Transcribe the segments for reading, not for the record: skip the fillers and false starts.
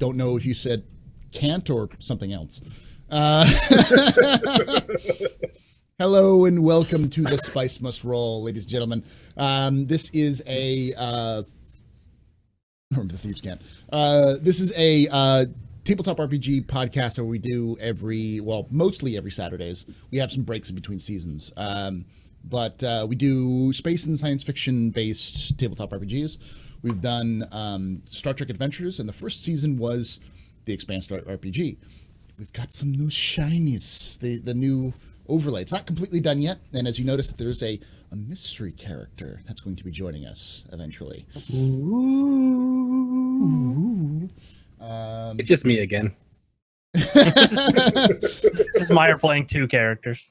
don't know if you said can't or something else. Hello and welcome to The Spice Must Roll, ladies and gentlemen. This is a... the thieves can't. This is a tabletop RPG podcast where we do mostly every Saturdays. We have some breaks in between seasons. But we do space and science fiction based tabletop RPGs. We've done Star Trek Adventures, and the first season was the Expanse RPG. We've got some new shinies, the new overlay. It's not completely done yet, and as you notice, there's a mystery character that's going to be joining us eventually. Ooh. It's just me again. Just Meyer playing two characters.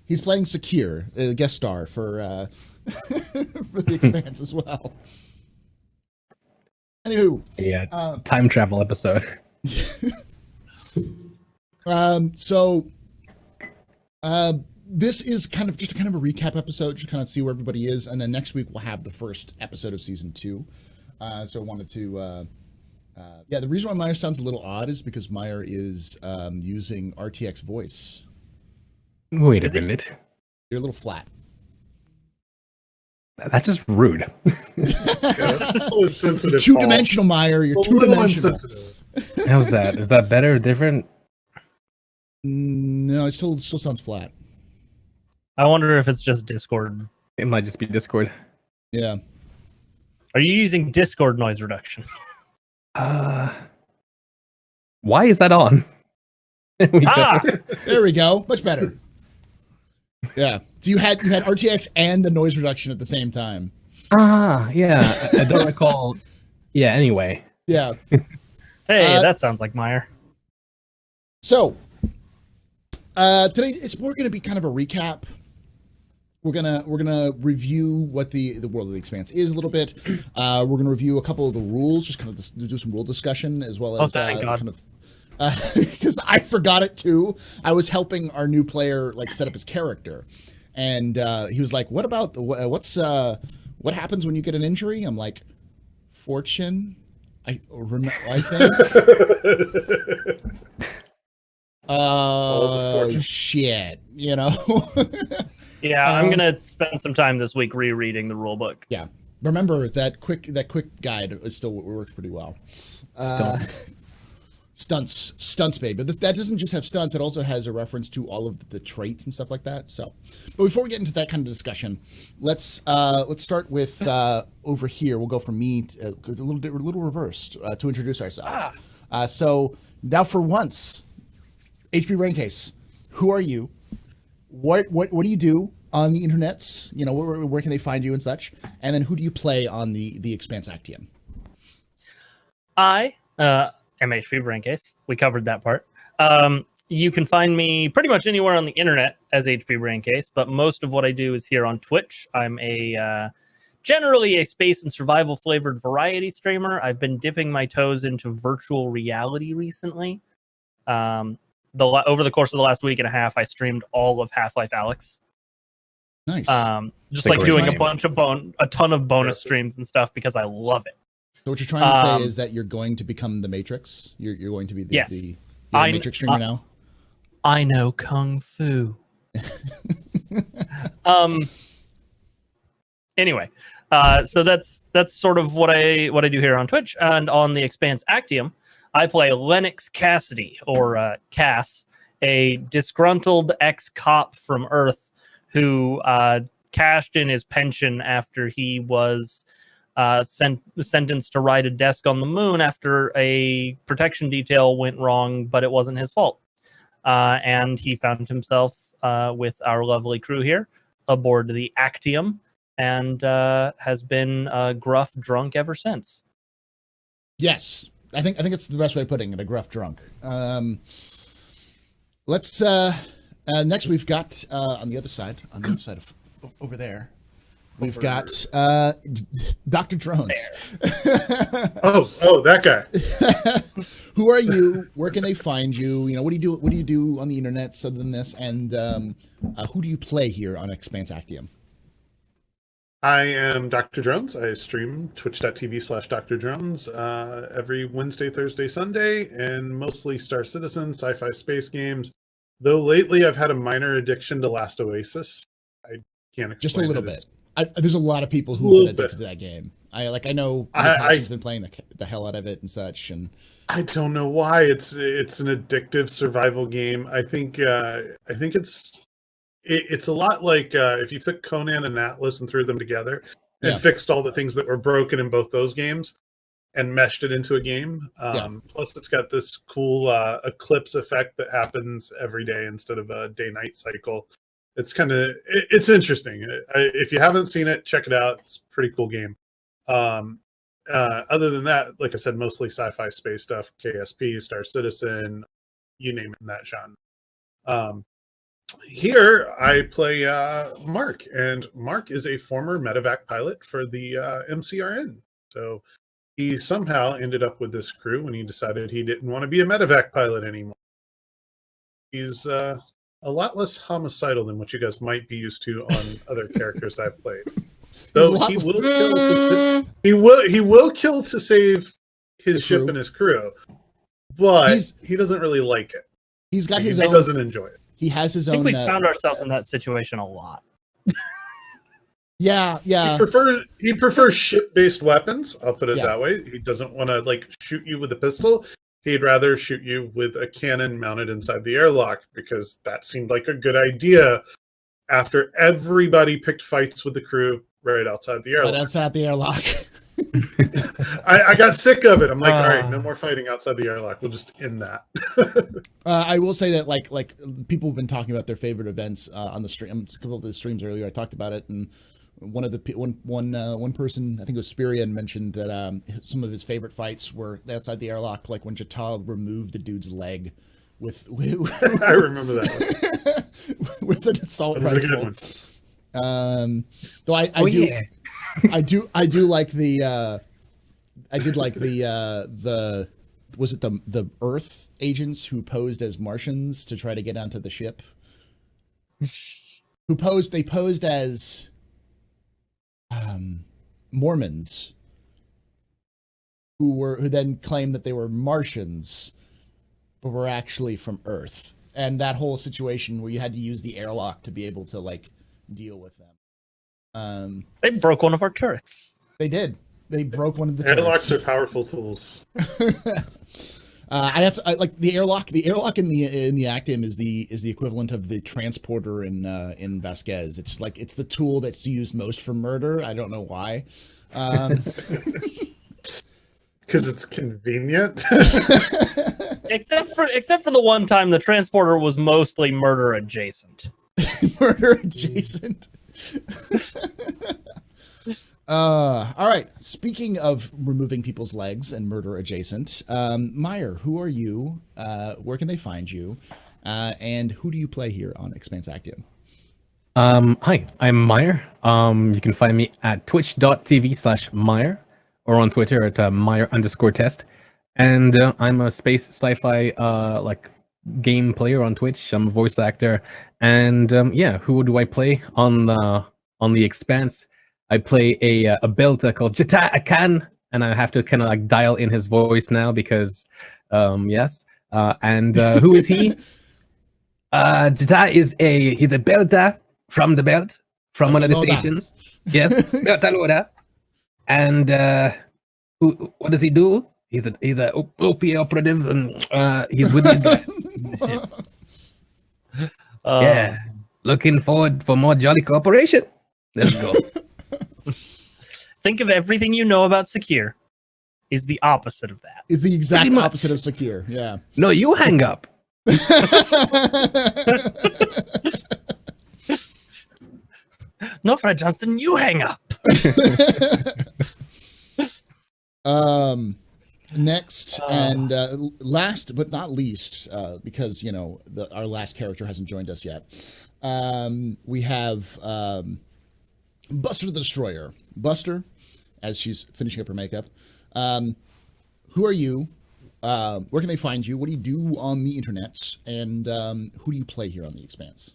He's playing Secure, a guest star for the Expanse as well. Anywho, yeah, time travel episode. This is kind of a recap episode, just kind of see where everybody is, and then next week we'll have the first episode of season 2. So I wanted to, the reason why Meyer sounds a little odd is because Meyer is using RTX voice. Wait a minute. You're a little flat. That's just rude. Two-dimensional, Meyer. You're two-dimensional. How's that? Is that better or different? No, it still sounds flat. I wonder if it's just Discord. It might just be Discord. Yeah. Are you using Discord noise reduction? Why is that on? There we go. Much better. Yeah. So you had RTX and the noise reduction at the same time. Yeah. I don't recall. Yeah, anyway. Yeah. Hey, that sounds like Meyer. So, today it's more going to be kind of a recap. We're gonna review what the world of the Expanse is a little bit. We're gonna review a couple of the rules, just kind of do some rule discussion as well as thank God. kind of because I forgot it too. I was helping our new player set up his character, and he was like, "What about what happens when you get an injury?" I'm like, "Fortune." I think. Shit, Yeah, I'm gonna spend some time this week rereading the rule book. Yeah, remember that quick guide is still works pretty well. Stunts, babe. But that doesn't just have stunts; it also has a reference to all of the traits and stuff like that. So, but before we get into that kind of discussion, let's start with over here. We'll go from me to, a little reversed to introduce ourselves. So now, for once, HP Braincase, who are you? What do you do on the internets? Where can they find you and such? And then who do you play on the Expanse Actium? I am HP Braincase. We covered that part. You can find me pretty much anywhere on the internet as HP Braincase, but most of what I do is here on Twitch. I'm generally a space and survival flavored variety streamer. I've been dipping my toes into virtual reality recently. Over the course of the last week and a half, I streamed all of Half-Life Alyx. Nice. Just doing a ton of bonus streams and stuff because I love it. So what you're trying to say is that you're going to become the Matrix? You're going to be the Matrix streamer now? I know Kung Fu. Anyway, so that's sort of what I do here on Twitch. And on the Expanse Actium, I play Lennox Cassidy, or Cass, a disgruntled ex-cop from Earth who cashed in his pension after he was sentenced to ride a desk on the moon after a protection detail went wrong, but it wasn't his fault. And he found himself with our lovely crew here aboard the Actium and has been gruff drunk ever since. Yes. I think it's the best way of putting it, a gruff drunk. Let's next we've got on the other side of over there, we've got Dr. Drones. oh, that guy. Who are you? Where can they find you? What do you do on the internet other than this? And who do you play here on Expanse Actium? I am Dr. Drones. I stream twitch.tv/Dr. Drones every Wednesday, Thursday, Sunday, and mostly Star Citizen, sci-fi space games. Though lately I've had a minor addiction to Last Oasis. I can't explain Just a little it. bit. There's a lot of people who have been addicted to that game. I know Natasha's been playing the hell out of it and such, and I don't know why. It's an addictive survival game. I think it's a lot like if you took Conan and Atlas and threw them together and fixed all the things that were broken in both those games and meshed it into a game. Plus, it's got this cool eclipse effect that happens every day instead of a day-night cycle. It's it's interesting. If you haven't seen it, check it out. It's a pretty cool game. Other than that, like I said, mostly sci-fi space stuff, KSP, Star Citizen, you name it in that genre. Here I play Mark, and Mark is a former medevac pilot for the MCRN. So he somehow ended up with this crew when he decided he didn't want to be a medevac pilot anymore. He's a lot less homicidal than what you guys might be used to on other characters I've played. Though he will kill to save his ship and his crew, but he doesn't really like it. He's got his own. He doesn't enjoy it. He has his I own. think we found ourselves in that situation a lot. Yeah. He prefers ship-based weapons. I'll put it that way. He doesn't want to shoot you with a pistol. He'd rather shoot you with a cannon mounted inside the airlock because that seemed like a good idea. After everybody picked fights with the crew right outside the airlock. Right outside the airlock. I got sick of it. I'm like, all right, no more fighting outside the airlock. We'll just end that. I will say that like people have been talking about their favorite events on the stream. A couple of the streams earlier, I talked about it, and one person, I think it was Spirian, mentioned that some of his favorite fights were outside the airlock, like when Jatal removed the dude's leg with I remember that one. with an assault that was rifle. a good one. Though I do like the was it the Earth agents who posed as Martians to try to get onto the ship? They posed as Mormons who then claimed that they were Martians but were actually from Earth. And that whole situation where you had to use the airlock to be able to deal with them. They broke one of our turrets. They did. They broke one of the airlocks turrets. are powerful tools. I like the airlock. The airlock in the Actium is the equivalent of the transporter in Vasquez. It's the tool that's used most for murder. I don't know why. Because it's convenient. except for the one time the transporter was mostly murder adjacent. Murder adjacent. All right. Speaking of removing people's legs and murder adjacent, Meyer, who are you? Where can they find you? And who do you play here on Expanse Actium? Hi, I'm Meyer. You can find me at twitch.tv/Meyer or on Twitter at Meyer_test. And I'm a space sci-fi game player on Twitch. I'm a voice actor. And who do I play on the Expanse? I play a belter called Jata Akan, and I have to kind of dial in his voice now because yes. And who is he? Jata he's a belter from the belt, from one of the stations. Yes, Belta Loda. And what does he do? He's a OP operative, and he's with these guys. Looking forward for more jolly cooperation. Let's go. Think of everything you know about Secure is the opposite of that. Is the exact opposite of Secure. Yeah. No, you hang up. No, Fred Johnston, you hang up. Next and last but not least, because our last character hasn't joined us yet. We have Buster the Destroyer. Buster, as she's finishing up her makeup. Who are you? Where can they find you? What do you do on the internets? And who do you play here on the Expanse?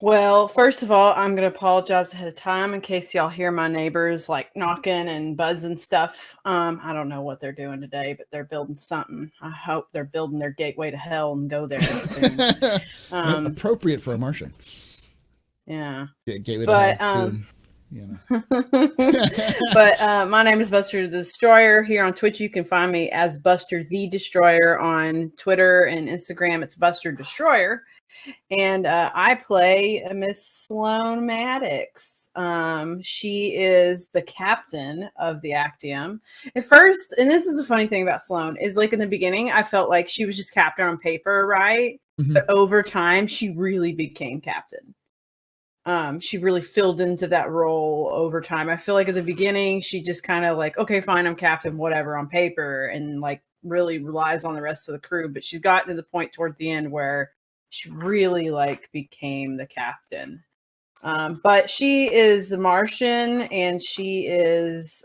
Well, first of all, I'm going to apologize ahead of time in case y'all hear my neighbors like knocking and buzzing stuff. I don't know what they're doing today, but they're building something. I hope they're building their gateway to hell and go there soon. Appropriate for a Martian. Yeah. Gateway But, to hell, doom, you know. But my name is Buster the Destroyer. Here on Twitch, you can find me as Buster the Destroyer. On Twitter and Instagram, it's Buster Destroyer. And I play Miss Sloan Maddox. She is the captain of the Actium. At first, and this is the funny thing about Sloan, is like in the beginning, I felt like she was just captain on paper, right? Mhm. But over time, she really became captain. She really filled into that role over time. I feel like at the beginning, she just kind of like, okay, fine, I'm captain, whatever, on paper, and like really relies on the rest of the crew. But she's gotten to the point toward the end where she really like became the captain. But she is the Martian, and she is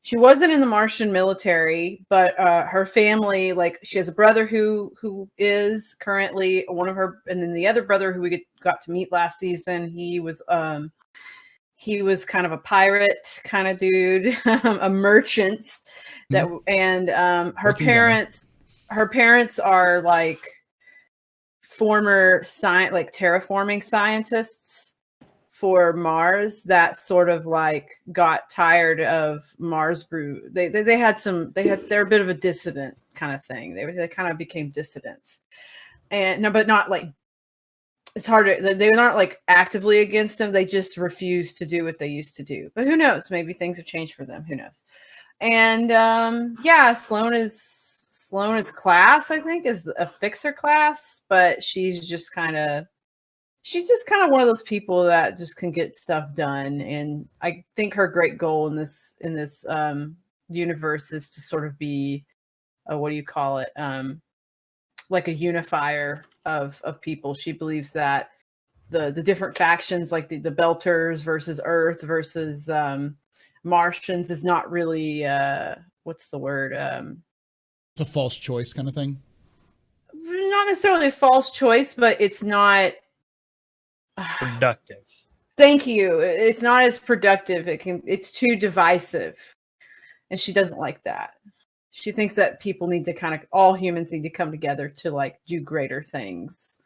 she wasn't in the Martian military, but her family, like she has a brother who is currently one of her, and then the other brother who we got to meet last season, he was kind of a pirate kind of dude, a merchant that, and her parents are like former like terraforming scientists for Mars that sort of like got tired of Mars brew. They're a bit of a dissident kind of thing. They kind of became dissidents, and no, but not like, it's harder. They're not like actively against them. They just refuse to do what they used to do. But who knows? Maybe things have changed for them. Who knows? And yeah, Sloan is class, I think, is a fixer class, but she's just kind of one of those people that just can get stuff done. And I think her great goal in this universe is to sort of be what do you call it? Like a unifier of people. She believes that the different factions, like the Belters versus Earth versus Martians, is not really what's the word? It's a false choice kind of thing. Not necessarily a false choice, but it's not Productive. Thank you. It's not as productive. It's too divisive. And she doesn't like that. She thinks that all humans need to come together to like do greater things.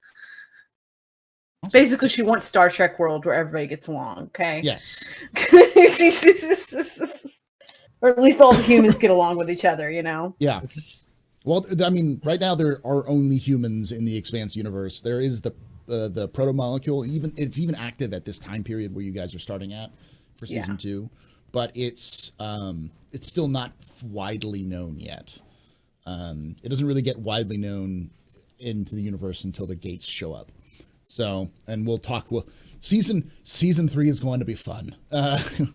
Awesome. Basically, she wants Star Trek world where everybody gets along, okay? Yes. Or at least all the humans get along with each other, you know? Yeah. Well, I mean, right now there are only humans in the Expanse universe. There is the proto-molecule. It's even active at this time period where you guys are starting at for season 2, but it's still not widely known yet. It doesn't really get widely known into the universe until the gates show up. So, and we'll talk. Season 3 is going to be fun,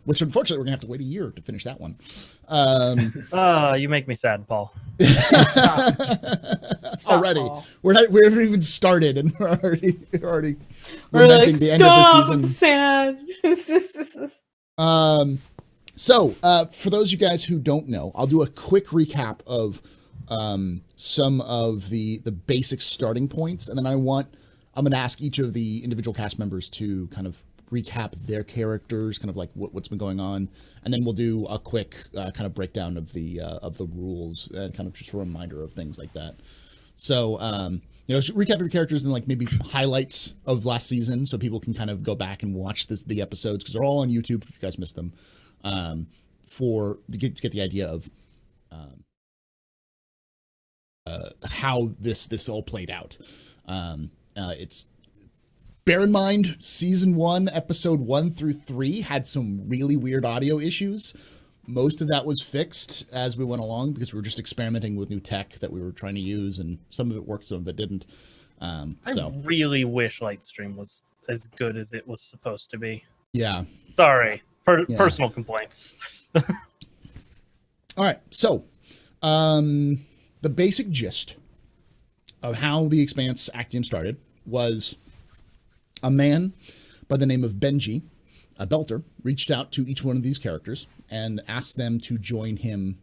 which unfortunately we're gonna have to wait a year to finish that one. You make me sad, Paul. Stop, Paul. We haven't even started, and we're already lamenting like, the end of the season. Sad. So for those of you guys who don't know, I'll do a quick recap of some of the basic starting points, and then I'm going to ask each of the individual cast members to kind of recap their characters, kind of like what's been going on, and then we'll do a quick kind of breakdown of the rules and kind of just a reminder of things like that. So, recap your characters and like maybe highlights of last season, so people can kind of go back and watch the episodes, because they're all on YouTube if you guys missed them, to get the idea of how this all played out. It's bear in mind, season 1, episode 1 through 3 had some really weird audio issues. Most of that was fixed as we went along because we were just experimenting with new tech that we were trying to use, and some of it worked, some of it didn't. I really wish Lightstream was as good as it was supposed to be. Yeah. Sorry. Personal complaints. All right. So, the basic gist of how the Expanse Actium started was a man by the name of Benji, a Belter, reached out to each one of these characters and asked them to join him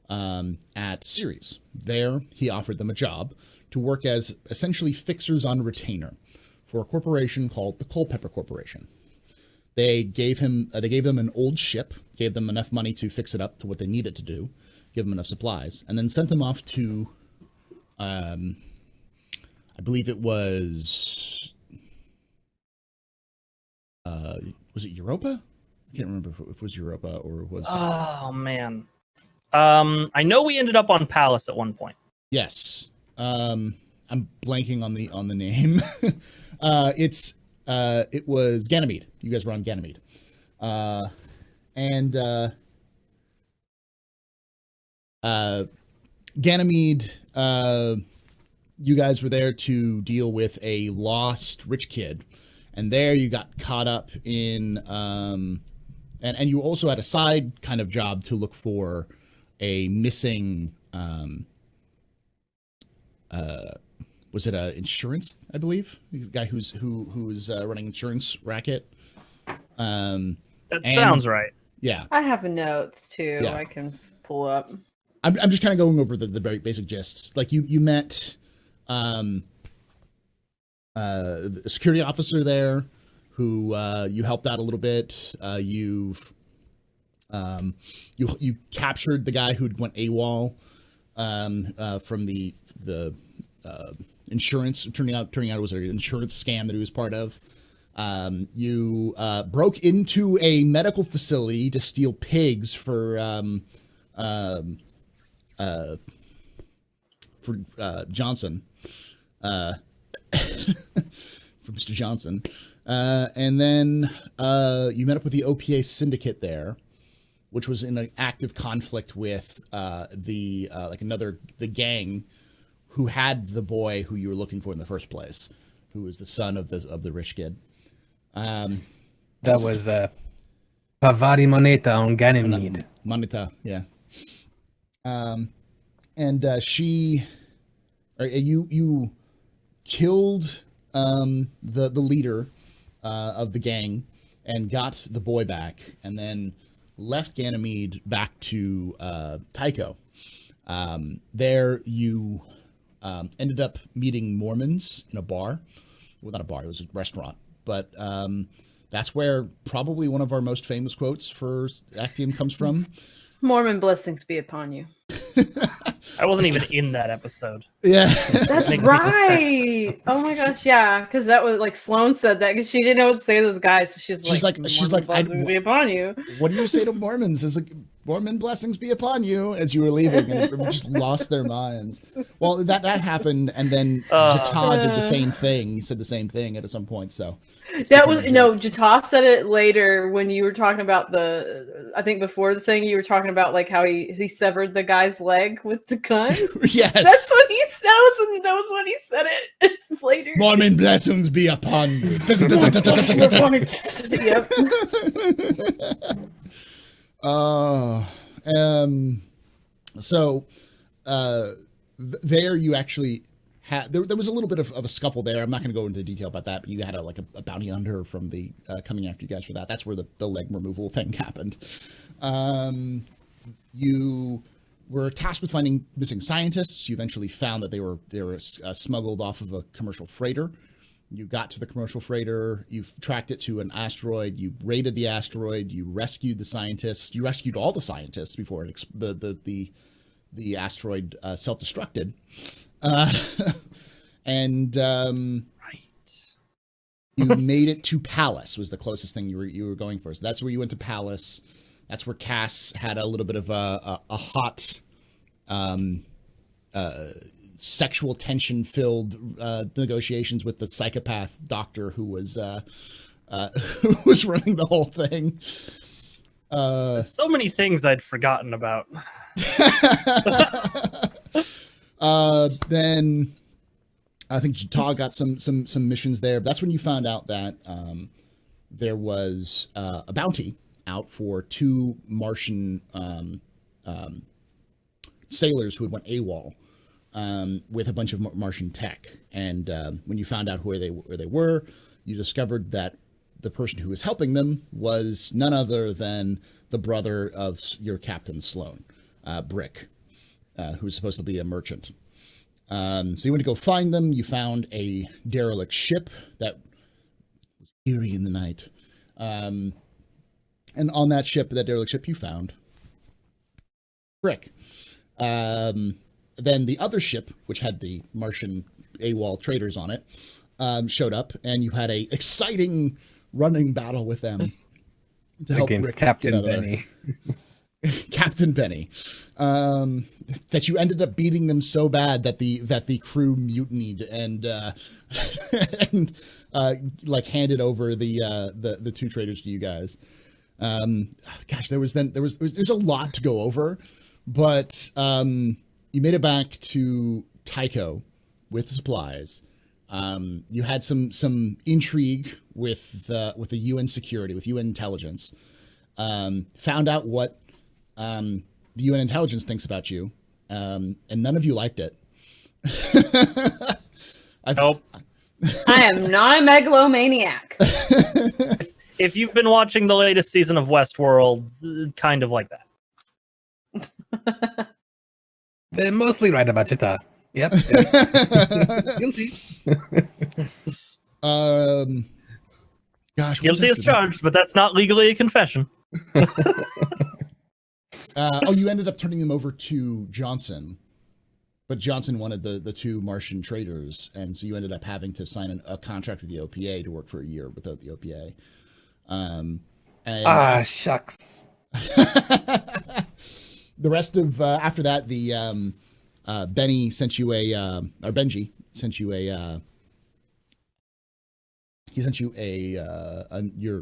at Ceres. There, he offered them a job to work as essentially fixers on retainer for a corporation called the Culpeper Corporation. They gave them an old ship, gave them enough money to fix it up to what they needed to do, give them enough supplies, and then sent them off to, I believe it was it Europa? I can't remember if it was Europa or it was. Oh man, I know we ended up on Palace at one point. Yes, I'm blanking on the name. It was Ganymede. You guys were on Ganymede, Ganymede. You guys were there to deal with a lost rich kid, and there you got caught up in, and you also had a side kind of job to look for a missing. Was it a insurance? I believe the guy who was running insurance racket. That sounds right. Yeah, I have notes too. Yeah. I can pull up. I'm just kind of going over the very basic gists. Like you met a security officer there who you helped out a little bit. You captured the guy who'd went AWOL from the insurance. Turning out it was an insurance scam that he was part of. You broke into a medical facility to steal pigs for Johnson, for Mr. Johnson, and then you met up with the OPA syndicate there, which was in an active conflict with the gang who had the boy who you were looking for in the first place, who was the son of the rich kid. That was Pavari Moneta on Ganymede. Moneta, yeah. You killed the leader of the gang and got the boy back, and then left Ganymede back to Tycho. There you ended up meeting Mormons in a bar. Well, not a bar, it was a restaurant. But that's where probably one of our most famous quotes for Actium comes from. Mormon blessings be upon you. I wasn't even in that episode. Yeah. That's right. Oh my gosh, yeah. Because that was like Sloan said that because she didn't know what to say to those guys. So she's like, blessings be upon you. What do you say to Mormons? Is like, Mormon blessings be upon you as you were leaving, and everyone just lost their minds. Well, that happened, and then Jata did the same thing. He said the same thing at some point. So that was Jata said it later when you were talking about I think before the thing you were talking about like how he severed the guy's leg with the gun. Yes, that's what he said. That was when he said it later. Mormon blessings be upon you. Yep. There you actually had there was a little bit of a scuffle there. I'm not going to go into detail about that, but you had a bounty hunter from the coming after you guys for that. That's where the leg removal thing happened. You were tasked with finding missing scientists. You eventually found that they were smuggled off of a commercial freighter. You got to the commercial freighter, you tracked it to an asteroid, you raided the asteroid, you rescued the scientists, you rescued all the scientists before the asteroid self-destructed. You made it to Palace was the closest thing you were going for. So that's where you went to Palace. That's where Cass had a little bit of a hot sexual tension-filled negotiations with the psychopath doctor who was running the whole thing. So many things I'd forgotten about. Then I think Jata got some missions there. That's when you found out that there was a bounty out for 2 Martian sailors who had went AWOL. With a bunch of Martian tech, and when you found out where they were, you discovered that the person who was helping them was none other than the brother of your captain Sloan, Brick, who's supposed to be a merchant. So you went to go find them. You found a derelict ship that eerie in the night. And on that ship, that derelict ship, you found Brick. Then the other ship, which had the Martian AWOL traders on it, showed up, and you had a exciting running battle with them to help Against Rick Captain get out of there. Benny. Captain Benny, that you ended up beating them so bad that the crew mutinied and like handed over the two traders to you guys. Gosh, there's a lot to go over, but you made it back to Tycho with supplies. You had some intrigue with the UN security, with UN intelligence. Found out what the UN intelligence thinks about you, and none of you liked it. Nope. I am not a megalomaniac. If you've been watching the latest season of Westworld, kind of like that. They're mostly right about Jita. Yep. Guilty. Gosh, what was Guilty as after that? charged, but that's not legally a confession. You ended up turning them over to Johnson, but Johnson wanted the two Martian traders, and so you ended up having to sign a contract with the OPA to work for a year without the OPA. Shucks. The rest of after that, the Benny sent you or Benji sent you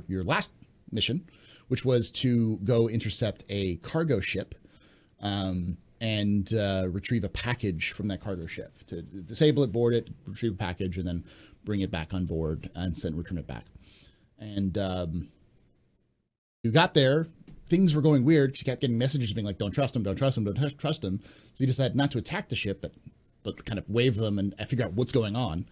your last mission, which was to go intercept a cargo ship and retrieve a package from that cargo ship, to disable it, board it, retrieve a package, and then bring it back on board and return it back. And you got there, things were going weird. She kept getting messages being like, don't trust him, don't trust him, don't trust him. So you decided not to attack the ship, but kind of wave them and figure out what's going on.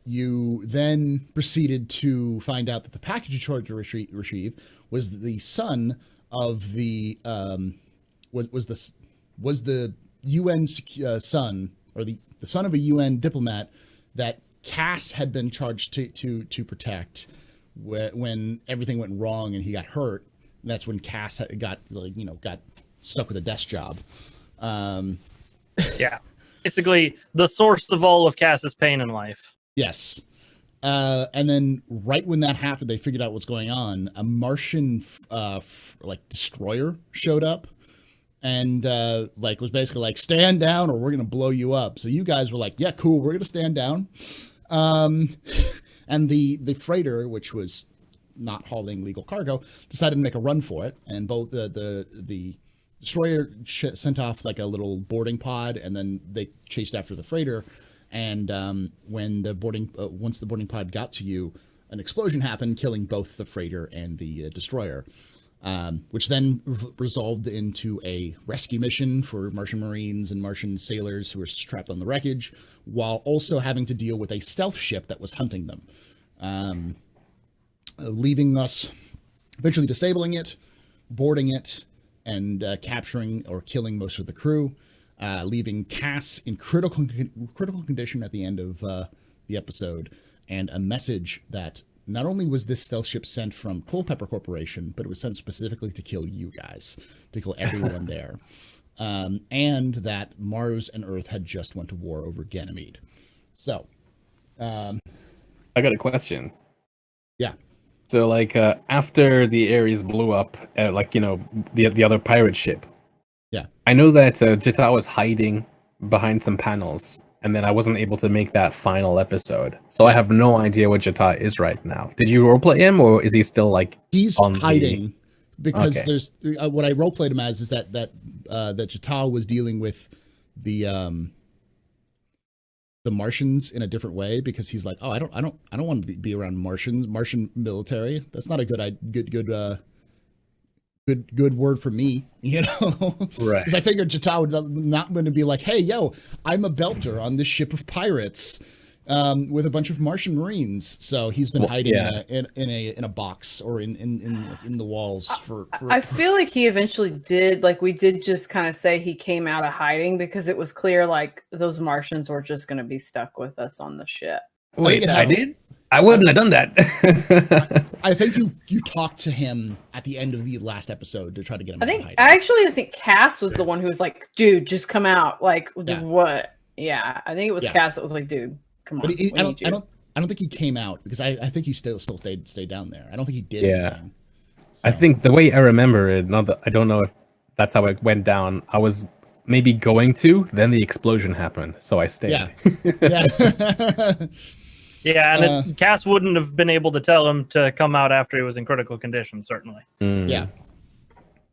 You then proceeded to find out that the package you tried to retrieve was the son of the was the UN son, or the son of a UN diplomat that Cass had been charged to protect when everything went wrong and he got hurt. And that's when Cass got stuck with a desk job. Yeah. Basically, the source of all of Cass's pain in life. Yes. And then right when that happened, they figured out what's going on. A Martian destroyer showed up and was basically like, stand down or we're going to blow you up. So you guys were like, yeah, cool, we're going to stand down. And the freighter, which was not hauling legal cargo, decided to make a run for it. And both the destroyer sent off like a little boarding pod, and then they chased after the freighter. And when once the boarding pod got to you, an explosion happened, killing both the freighter and the destroyer, which then resolved into a rescue mission for Martian Marines and Martian sailors who were trapped on the wreckage, while also having to deal with a stealth ship that was hunting them, leaving us, eventually disabling it, boarding it, and capturing or killing most of the crew, leaving Cass in critical condition at the end of the episode, and a message that not only was this stealth ship sent from Culpeper Corporation, but it was sent specifically to kill you guys, to kill everyone there, and that Mars and Earth had just went to war over Ganymede. So, I got a question. Yeah. So, after the Ares blew up, the other pirate ship. Yeah. I know that Jita was hiding behind some panels, and then I wasn't able to make that final episode. So I have no idea what Jita is right now. Did you roleplay him, or is he still he's hiding? Because Okay. there's what I roleplayed him as is that Jita was dealing with the Martians in a different way, because he's like, oh, I don't want to be around Martian military. That's not a good word for me, Right. Because I figured Jita would not going to be like, hey, yo, I'm a belter on this ship of pirates with a bunch of Martian Marines. So he's been hiding in a box or in the walls for I feel like he eventually did, we did just kind of say he came out of hiding, because it was clear those Martians were just going to be stuck with us on the ship. Wait, I did? I wouldn't have done that. I think you talked to him at the end of the last episode to try to get him. I think Cass was the one who was like, "Dude, just come out." Like, what? Yeah, I think it was Cass that was like, "Dude, come on." But I don't think he came out because I think he still stayed down there. I don't think he did anything. So. I think the way I remember it, I don't know if that's how it went down. I was maybe going to, then the explosion happened, so I stayed. Yeah. Yeah, and Cass wouldn't have been able to tell him to come out after he was in critical condition, certainly. Yeah.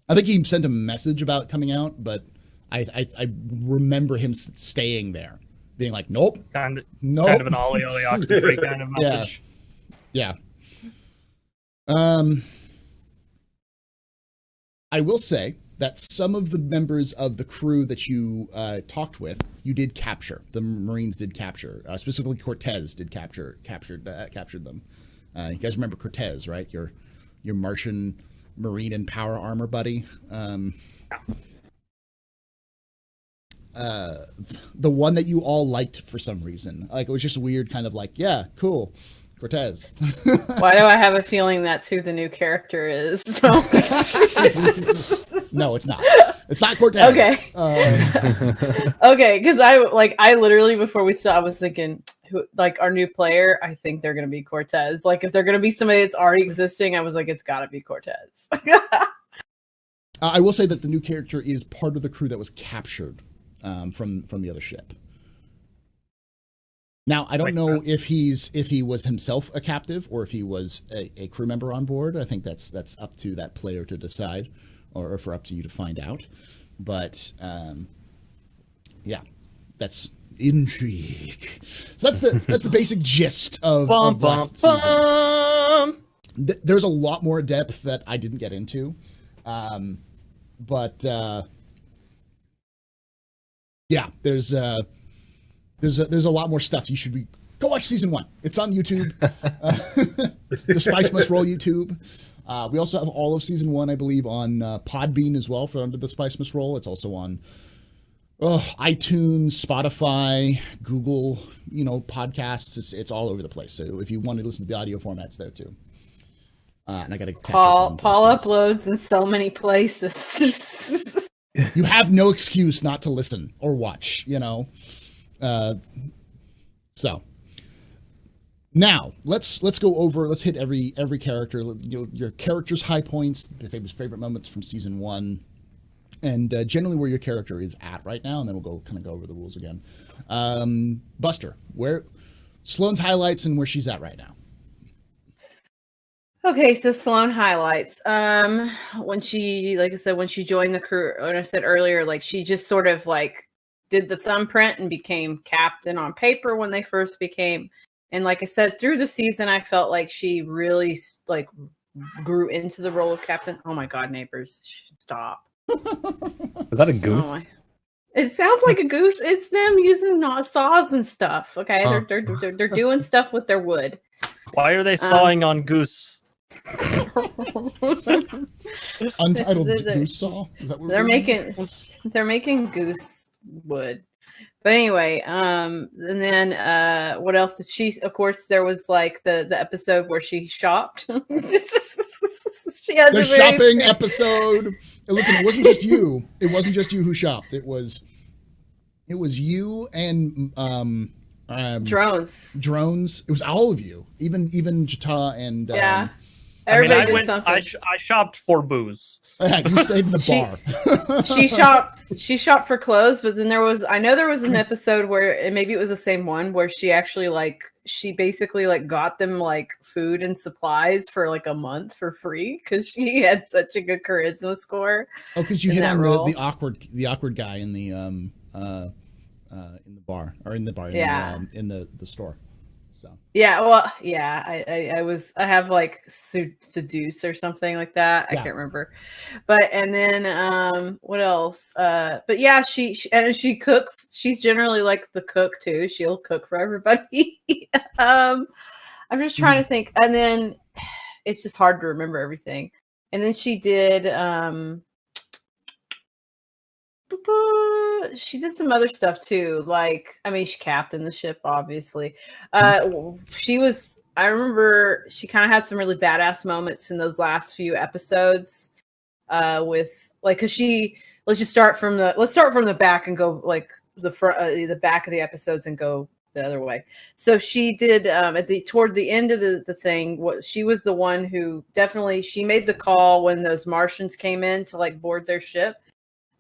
I think he sent a message about coming out, but I remember him staying there, being like, nope. Kind of an ollie Oxenfree kind of message. Yeah. I will say that some of the members of the crew that you talked with, you did capture. The Marines did capture. Specifically, Cortez did captured them. You guys remember Cortez, right? Your Martian Marine and power armor buddy. The one that you all liked for some reason. Like, it was just weird, kind of like, yeah, cool. Cortez. Why do I have a feeling that's who the new character is? So. No, it's not. It's not Cortez. Okay. Okay, because I literally before we started, I was thinking, who, like, our new player, I think they're gonna be Cortez. Like, if they're gonna be somebody that's already existing, I was like, it's gotta be Cortez. I will say that the new character is part of the crew that was captured from the other ship. Now, I don't know if he was himself a captive or if he was a crew member on board. I think that's up to that player to decide, or for up to you to find out. But yeah, that's intrigue. So that's the basic gist of last season. There's a lot more depth that I didn't get into, but yeah, there's a lot more stuff. You should go watch season 1. It's on YouTube. The Spice Must Roll YouTube. We also have all of season 1, I believe, on Podbean as well for Under the Spice Must Roll. It's also on iTunes, Spotify, Google, podcasts. It's all over the place. So if you want to listen to the audio formats there too. And I got to Paul uploads in so many places. You have no excuse not to listen or watch, So now let's go over. Let's hit every character. Your character's high points, your favorite moments from season 1, and generally where your character is at right now, and then we'll go over the rules again. Buster, where Sloane's highlights and where she's at right now. Okay, so Sloane highlights. When she, like I said, when she joined the crew, and I said earlier, like, she just sort of like did the thumbprint and became captain on paper when they first became. And like I said, through the season, I felt like she really like grew into the role of captain. Oh my God, neighbors, stop. Is that a goose? It sounds like a goose. It's them using saws and stuff. Okay, they're doing stuff with their wood. Why are they sawing on goose? Untitled goose saw. Is that what they're making goose wood. But anyway, and then what else did she? Of course, there was like the episode where she shopped. She had the shopping episode. And listen, it wasn't just you. It wasn't just you who shopped. It was you and drones. It was all of you. Even Jata and yeah. Everybody did something. I shopped for booze. You stayed in the bar. She shopped for clothes, but then there was an episode where maybe it was the same one where she actually she basically got them food and supplies for a month for free because she had such a good charisma score. Oh, because you hit on the awkward guy in the bar or in the store. So yeah, well, yeah, I have seduce or something like that. I can't remember, but and then what else? But yeah, she cooks. She's generally the cook too. She'll cook for everybody. I'm just trying to think, and then it's just hard to remember everything. And then she did she did some other stuff too. She captained the ship, obviously. She was I remember she kind of had some really badass moments in those last few episodes. With like, cause let's start from the back and go like the front, the back of the episodes and go the other way. So she did toward the end of the thing. She was the one who she made the call when those Martians came in to like board their ship.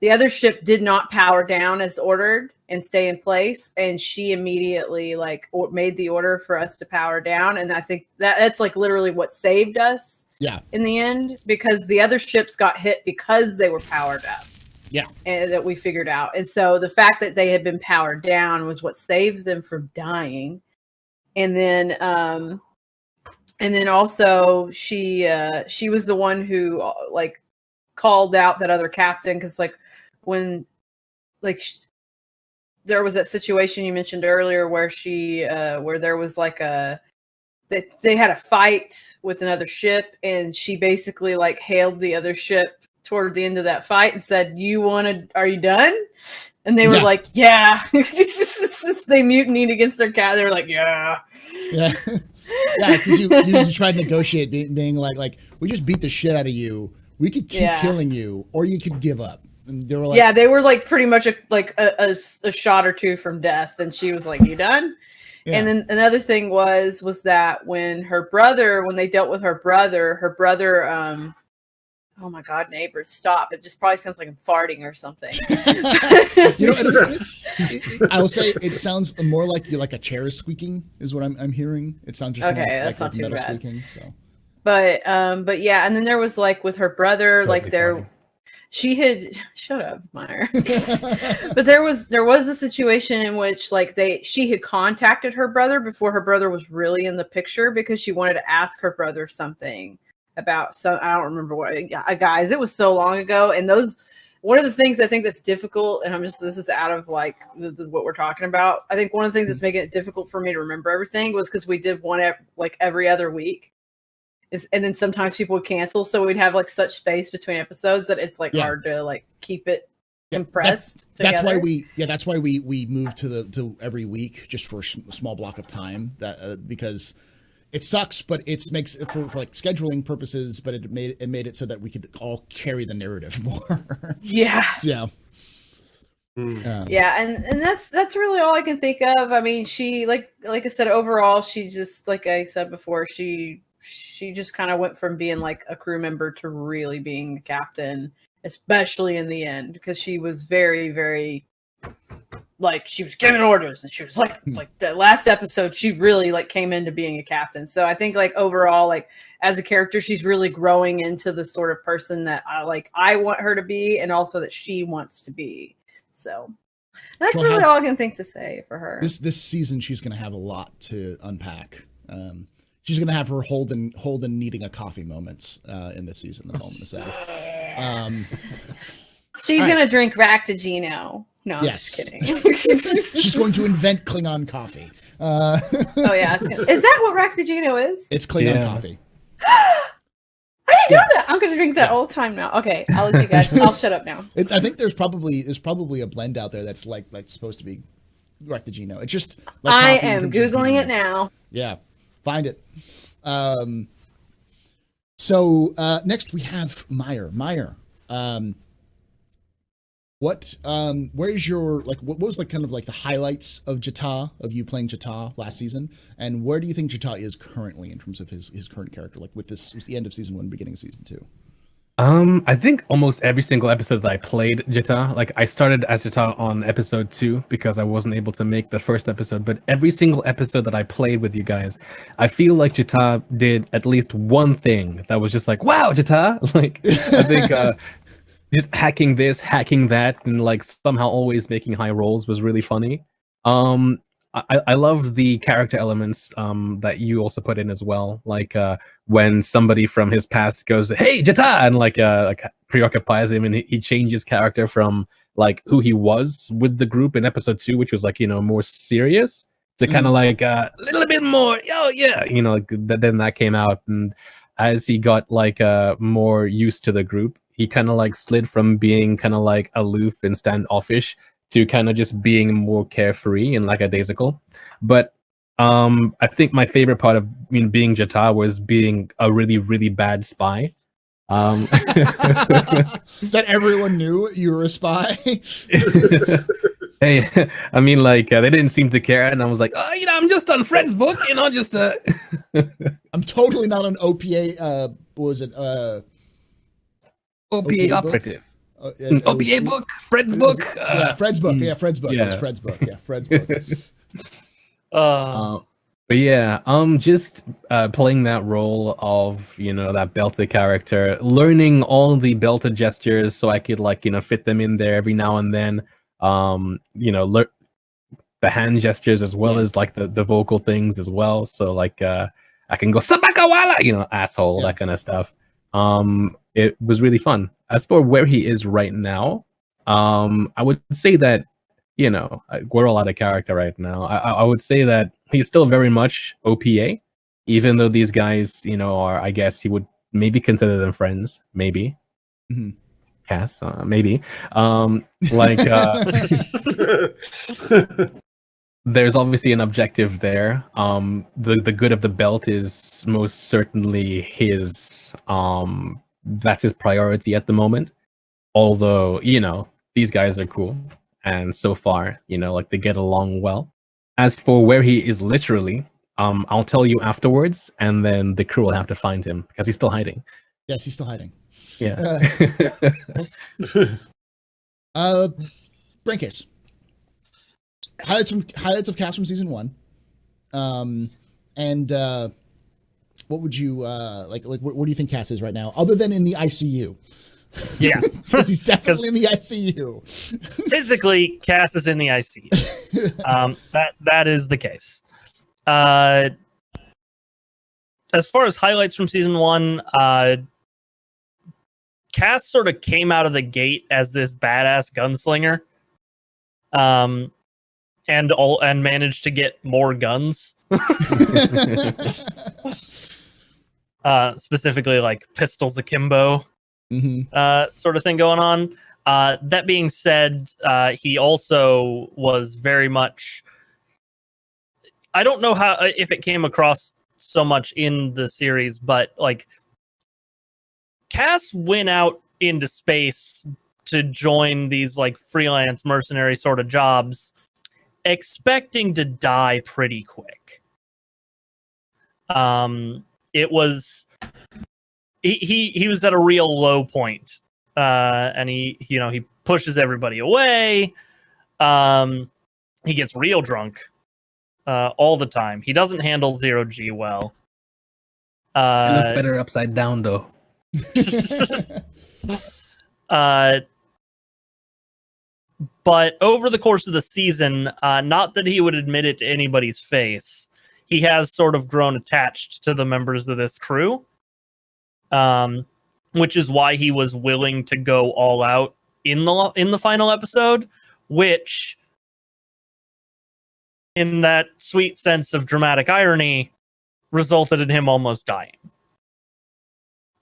The other ship did not power down as ordered and stay in place, and she immediately like made the order for us to power down. And I think that's like literally what saved us. Yeah. In the end, because the other ships got hit because they were powered up. Yeah. And that we figured out. And so the fact that they had been powered down was what saved them from dying. And then also she was the one who like called out that other captain, because like when like there was that situation you mentioned earlier where where there was like they had a fight with another ship, and she basically like hailed the other ship toward the end of that fight and said, are you done? And they were like, yeah. They mutinied against their cat. They were like, yeah. Yeah. Yeah, because you tried to negotiate being like, we just beat the shit out of you. We could keep killing you, or you could give up. And they were like, they were like pretty much a shot or two from death. And she was like, you done? Yeah. And then another thing was that when they dealt with her brother, oh my God, neighbors, stop. It just probably sounds like I'm farting or something. I will say it sounds more like a chair is squeaking is what I'm hearing. It sounds just okay, that's not too metal bad. Squeaking, so. But yeah, and then there was like with her brother, Totally like there funny. she had shut up, Meyer. But there was a situation in which like she had contacted her brother before her brother was really in the picture, because she wanted to ask her brother something about I don't remember what. Guys, it was so long ago, and one of the things I think that's difficult, and this is out of like what we're talking about. I think one of the things that's making it difficult for me to remember everything was because we did one like every other week. And then sometimes people would cancel, so we'd have like such space between episodes that it's like hard to like keep it compressed. That's why we moved to every week just for a small block of time. That because it sucks, but it makes it for like scheduling purposes. But it made it so that we could all carry the narrative more. Yeah. Yeah. Yeah, and that's really all I can think of. I mean, she like I said, overall, she just, like I said before, she just kind of went from being like a crew member to really being the captain, especially in the end, because she was very, very like she was giving orders, and she was like the last episode, she really like came into being a captain. So I think like overall, like as a character, she's really growing into the sort of person that I want her to be, and also that she wants to be. So that's really all I can think to say for her. This season, she's going to have a lot to unpack. She's going to have her Holden needing a coffee moments in this season. That's all I'm going to say. She's going to drink Ractigino. No, I'm just kidding. She's going to invent Klingon coffee. Oh, yeah. Is that what Ractigino is? It's Klingon coffee. I didn't know that. I'm going to drink that all the time now. Okay, I'll let you guys. I'll shut up now. I think there's probably a blend out there that's like supposed to be Ractigino. It's just like I am Googling it now. Yeah. Find it. So next we have Meyer. Meyer, where's your what was like kind of like the highlights of Jata, of you playing Jata last season, and where do you think Jata is currently in terms of his current character? Like with this, it was the end of season 1, beginning of season 2. I think almost every single episode that I played Jata, like I started as Jata on episode 2 because I wasn't able to make the first episode, but every single episode that I played with you guys, I feel like Jata did at least one thing that was just like, wow, Jata! Like, I think just hacking this, hacking that, and like somehow always making high rolls was really funny. I loved the character elements that you also put in as well, like when somebody from his past goes, "Hey, Jata," and like preoccupies him, and he changes character from like who he was with the group in episode 2, which was like more serious, to kind of like a little bit more, oh yeah, like then that came out, and as he got like more used to the group, he kind of like slid from being kind of like aloof and standoffish to kind of just being more carefree and lackadaisical. But I think my favorite part of being Jata was being a really, really bad spy. That everyone knew you were a spy. Hey, I mean, like they didn't seem to care, and I was like, oh, I'm just on Fred's book, just. I'm totally not an OPA. What was it? OPA operative. OPA book, Fred's book. Yeah, Fred's book. Yeah, Fred's book. Yeah. It was Fred's book. Yeah, Fred's book. But yeah, just playing that role of that belter character, learning all the belter gestures so I could fit them in there every now and then. Learn the hand gestures as well as the vocal things as well. So I can go Sabakawala, asshole, that kind of stuff. It was really fun. As for where he is right now, I would say that we're all out of character right now. I would say that he's still very much OPA, even though these guys, are, I guess he would maybe consider them friends, maybe. Mm-hmm. Cass, maybe. There's obviously an objective there. The good of the belt is most certainly his. That's his priority at the moment. Although, these guys are cool. And so far, they get along well. As for where he is literally, I'll tell you afterwards, and then the crew will have to find him because he's still hiding. Yes, he's still hiding. Yeah. Brain case. Highlights of Cast from season 1. And what would you like? What do you think Cass is right now, other than in the ICU? Yeah, because he's definitely in the ICU. Physically, Cass is in the ICU. That is the case. As far as highlights from season 1, Cass sort of came out of the gate as this badass gunslinger, and managed to get more guns. Specifically, like pistols akimbo. Sort of thing going on. That being said, he also was very much. I don't know how if it came across so much in the series, but Cass went out into space to join these freelance mercenary sort of jobs, expecting to die pretty quick. It was. He was at a real low point, and he pushes everybody away. He gets real drunk all the time. He doesn't handle 0G well. It looks better upside down, though. But over the course of the season, not that he would admit it to anybody's face, he has sort of grown attached to the members of this crew. Which is why he was willing to go all out in the final episode, which, in that sweet sense of dramatic irony, resulted in him almost dying.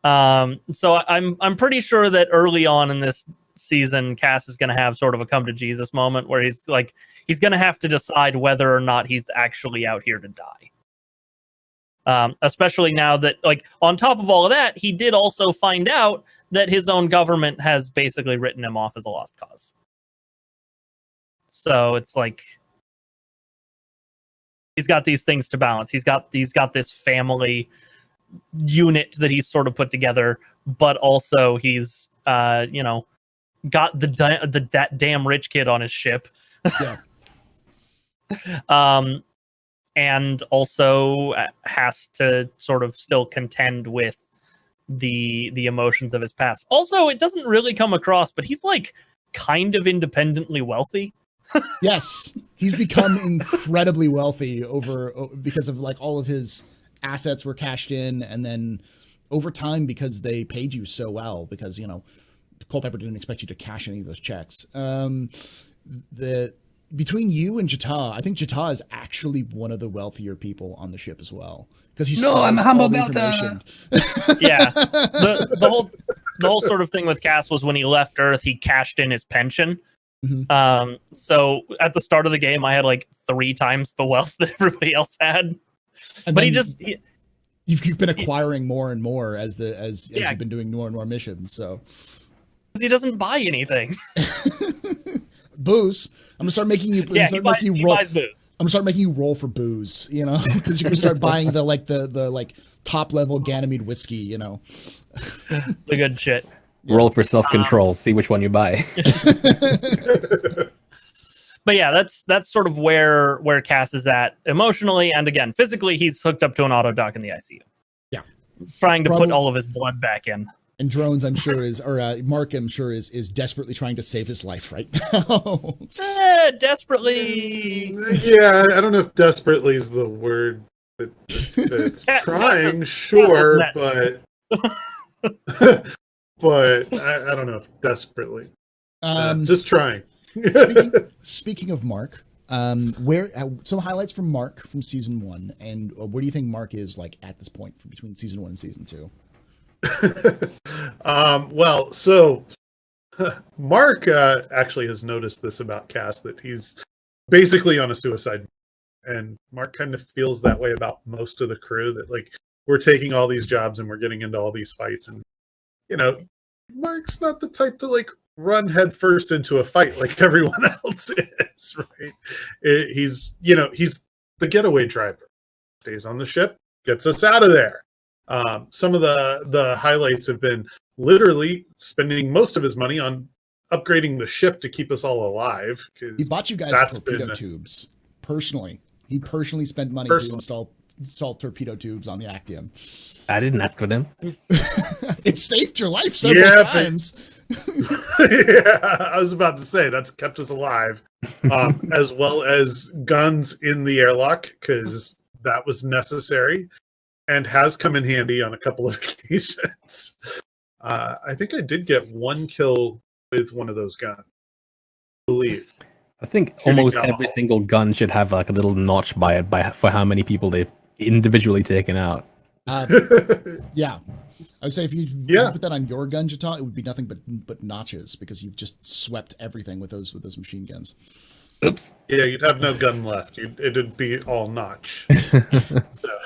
So I'm pretty sure that early on in this season, Cass is going to have sort of a come to Jesus moment where he's going to have to decide whether or not he's actually out here to die. Especially now that, on top of all of that, he did also find out that his own government has basically written him off as a lost cause. So it's he's got these things to balance. He's got this family unit that he's sort of put together, but also he's got that damn rich kid on his ship. Yeah. And also has to sort of still contend with the emotions of his past. Also, it doesn't really come across, but he's kind of independently wealthy. Yes, he's become incredibly wealthy because of all of his assets were cashed in, and then over time because they paid you so well, because Culpepper didn't expect you to cash any of those checks. Between you and Jata, I think Jata is actually one of the wealthier people on the ship as well, because he's I'm a humble information. Yeah, the whole sort of thing with Cass was when he left Earth, he cashed in his pension, So at the start of the game, I had like 3 times the wealth that everybody else had. And But you've been acquiring more and more as you've been doing more and more missions. So he doesn't buy anything. Booze. I'm gonna start making you. He buys booze. I'm gonna start making you roll for booze. You know, because you're gonna start buying the top level Ganymede whiskey. You know, the good shit. Roll for self-control. See which one you buy. But yeah, that's sort of where Cass is at emotionally, and again, physically, he's hooked up to an auto dock in the ICU. Yeah, trying to put all of his blood back in. And Drones, I'm sure Mark, I'm sure is desperately trying to save his life right now. Desperately. Yeah, I don't know if desperately is the word. It's trying, sure, but but I don't know if desperately. Just trying. Speaking of Mark, where some highlights from Mark from season 1, and where do you think Mark is like at this point between season 1 and season 2? Well, so Mark actually has noticed this about Cass, that he's basically on a suicide, and Mark kind of feels that way about most of the crew, that like we're taking all these jobs and we're getting into all these fights, and you know, Mark's not the type to like run headfirst into a fight like everyone else is, right? He's the getaway driver, stays on the ship, gets us out of there. Some of the highlights have been literally spending most of his money on upgrading the ship to keep us all alive. He bought you guys torpedo tubes personally. He personally spent money to install torpedo tubes on the Actium. I didn't ask for them. It saved your life several times. Yeah, I was about to say that's kept us alive, as well as guns in the airlock, because that was necessary and has come in handy on a couple of occasions. I think I did get 1 kill with one of those guns, I believe. I think almost every single gun should have like a little notch by it for how many people they've individually taken out. Yeah, I would say if you put that on your gun, Jata, it would be nothing but notches, because you've just swept everything with those machine guns. Oops. Yeah, you'd have no gun left. It'd be all notch.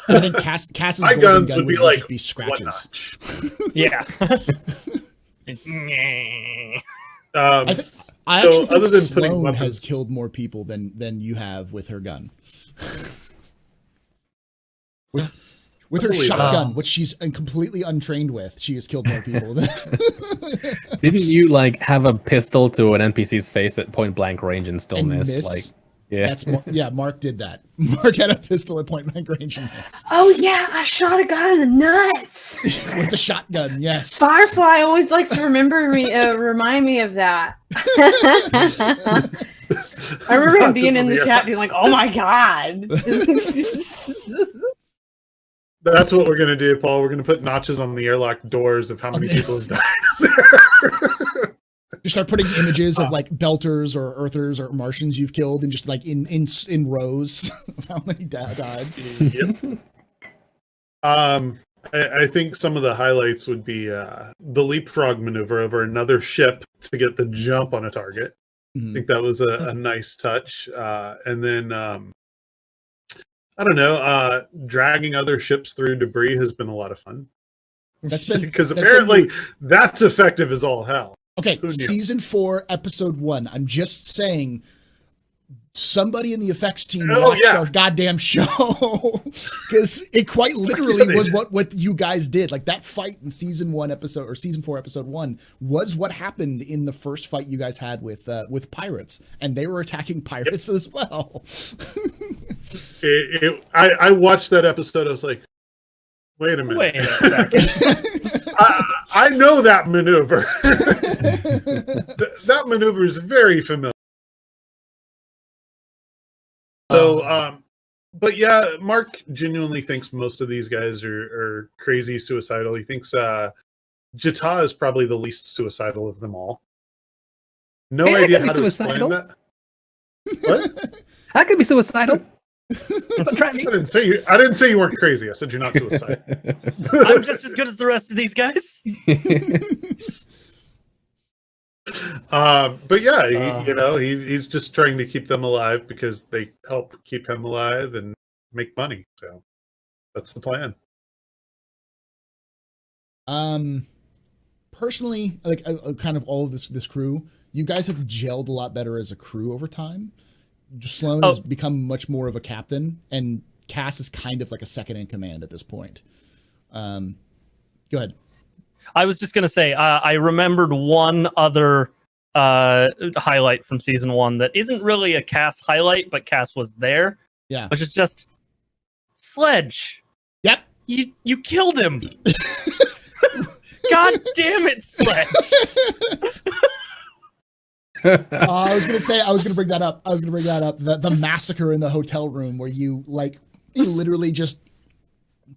I think Cass's my golden guns gun would be like just be scratches. Yeah. I actually think Sloane has killed more people than you have with her gun. With her shotgun, which she's completely untrained with, she has killed more people. Didn't you like have a pistol to an NPC's face at point blank range and still miss? Like, yeah, Mark did that. Mark had a pistol at point blank range and missed. Oh yeah, I shot a guy in the nuts with a shotgun. Yes, Firefly always likes to remind me of that. I remember him being in the chat, being like, "Oh my god." That's what we're going to do, Paul. We're going to put notches on the airlock doors of how many people have died. You start putting images of like belters or earthers or Martians you've killed, and just like in rows of how many died. Yep. I think some of the highlights would be the leapfrog maneuver over another ship to get the jump on a target. I think that was a nice touch. And then I don't know, dragging other ships through debris has been a lot of fun. Because apparently that's effective as all hell. Okay, season 4, episode 1. I'm just saying, somebody in the effects team watched our goddamn show, because it quite literally was what you guys did. Like that fight in season 4, episode 1 was what happened in the first fight you guys had with pirates, and they were attacking pirates as well. I watched that episode. I was like, wait a minute. Wait a second. I know that maneuver. That maneuver is very familiar. So, but yeah, Mark genuinely thinks most of these guys are crazy suicidal. He thinks Jata is probably the least suicidal of them all. No idea how to explain that. What? I could be suicidal. Try me. I didn't say you weren't crazy. I said you're not suicidal. I'm just as good as the rest of these guys. But yeah, he's just trying to keep them alive because they help keep him alive and make money. So that's the plan. Personally, like kind of all of this crew, you guys have gelled a lot better as a crew over time. Sloan has become much more of a captain, and Cass is kind of like a second in command at this point. Go ahead. I was just gonna say, I remembered one other highlight from season 1 that isn't really a Cass highlight, but Cass was there. Yeah. Which is just Sledge. Yep. You killed him. God damn it, Sledge. I was gonna bring that up. The massacre in the hotel room where you literally just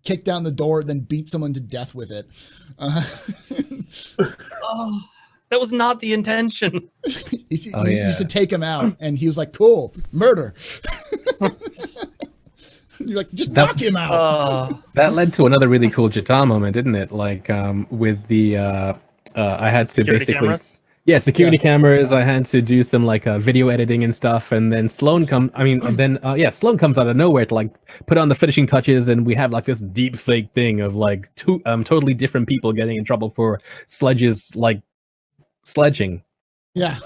kick down the door and then beat someone to death with it. That was not the intention. You used to take him out, and he was like, "Cool, murder." You're like, just knock him out. That led to another really cool Jata moment, didn't it? Like with the I had to Security basically cameras? security cameras. I had to do some video editing and stuff, and then Sloan comes out of nowhere to like put on the finishing touches, and we have like this deep fake thing of like two totally different people getting in trouble for Sledge's like sledging. Yeah.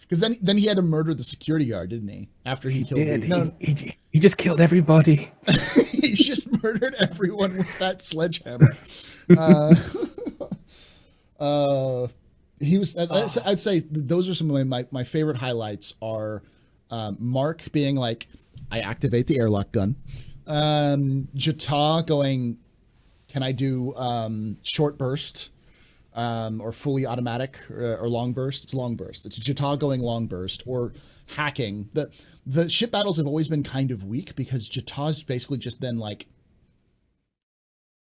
Because then he had to murder the security guard, didn't he? After he killed he just killed everybody. He just murdered everyone with that sledgehammer. He was. I'd say those are some of my favorite highlights. Are Mark being like, "I activate the airlock gun." Jata going, "Can I do short burst?" Or fully automatic or long burst. It's long burst. It's Jata going long burst or hacking. The ship battles have always been kind of weak because Jata's basically just been like,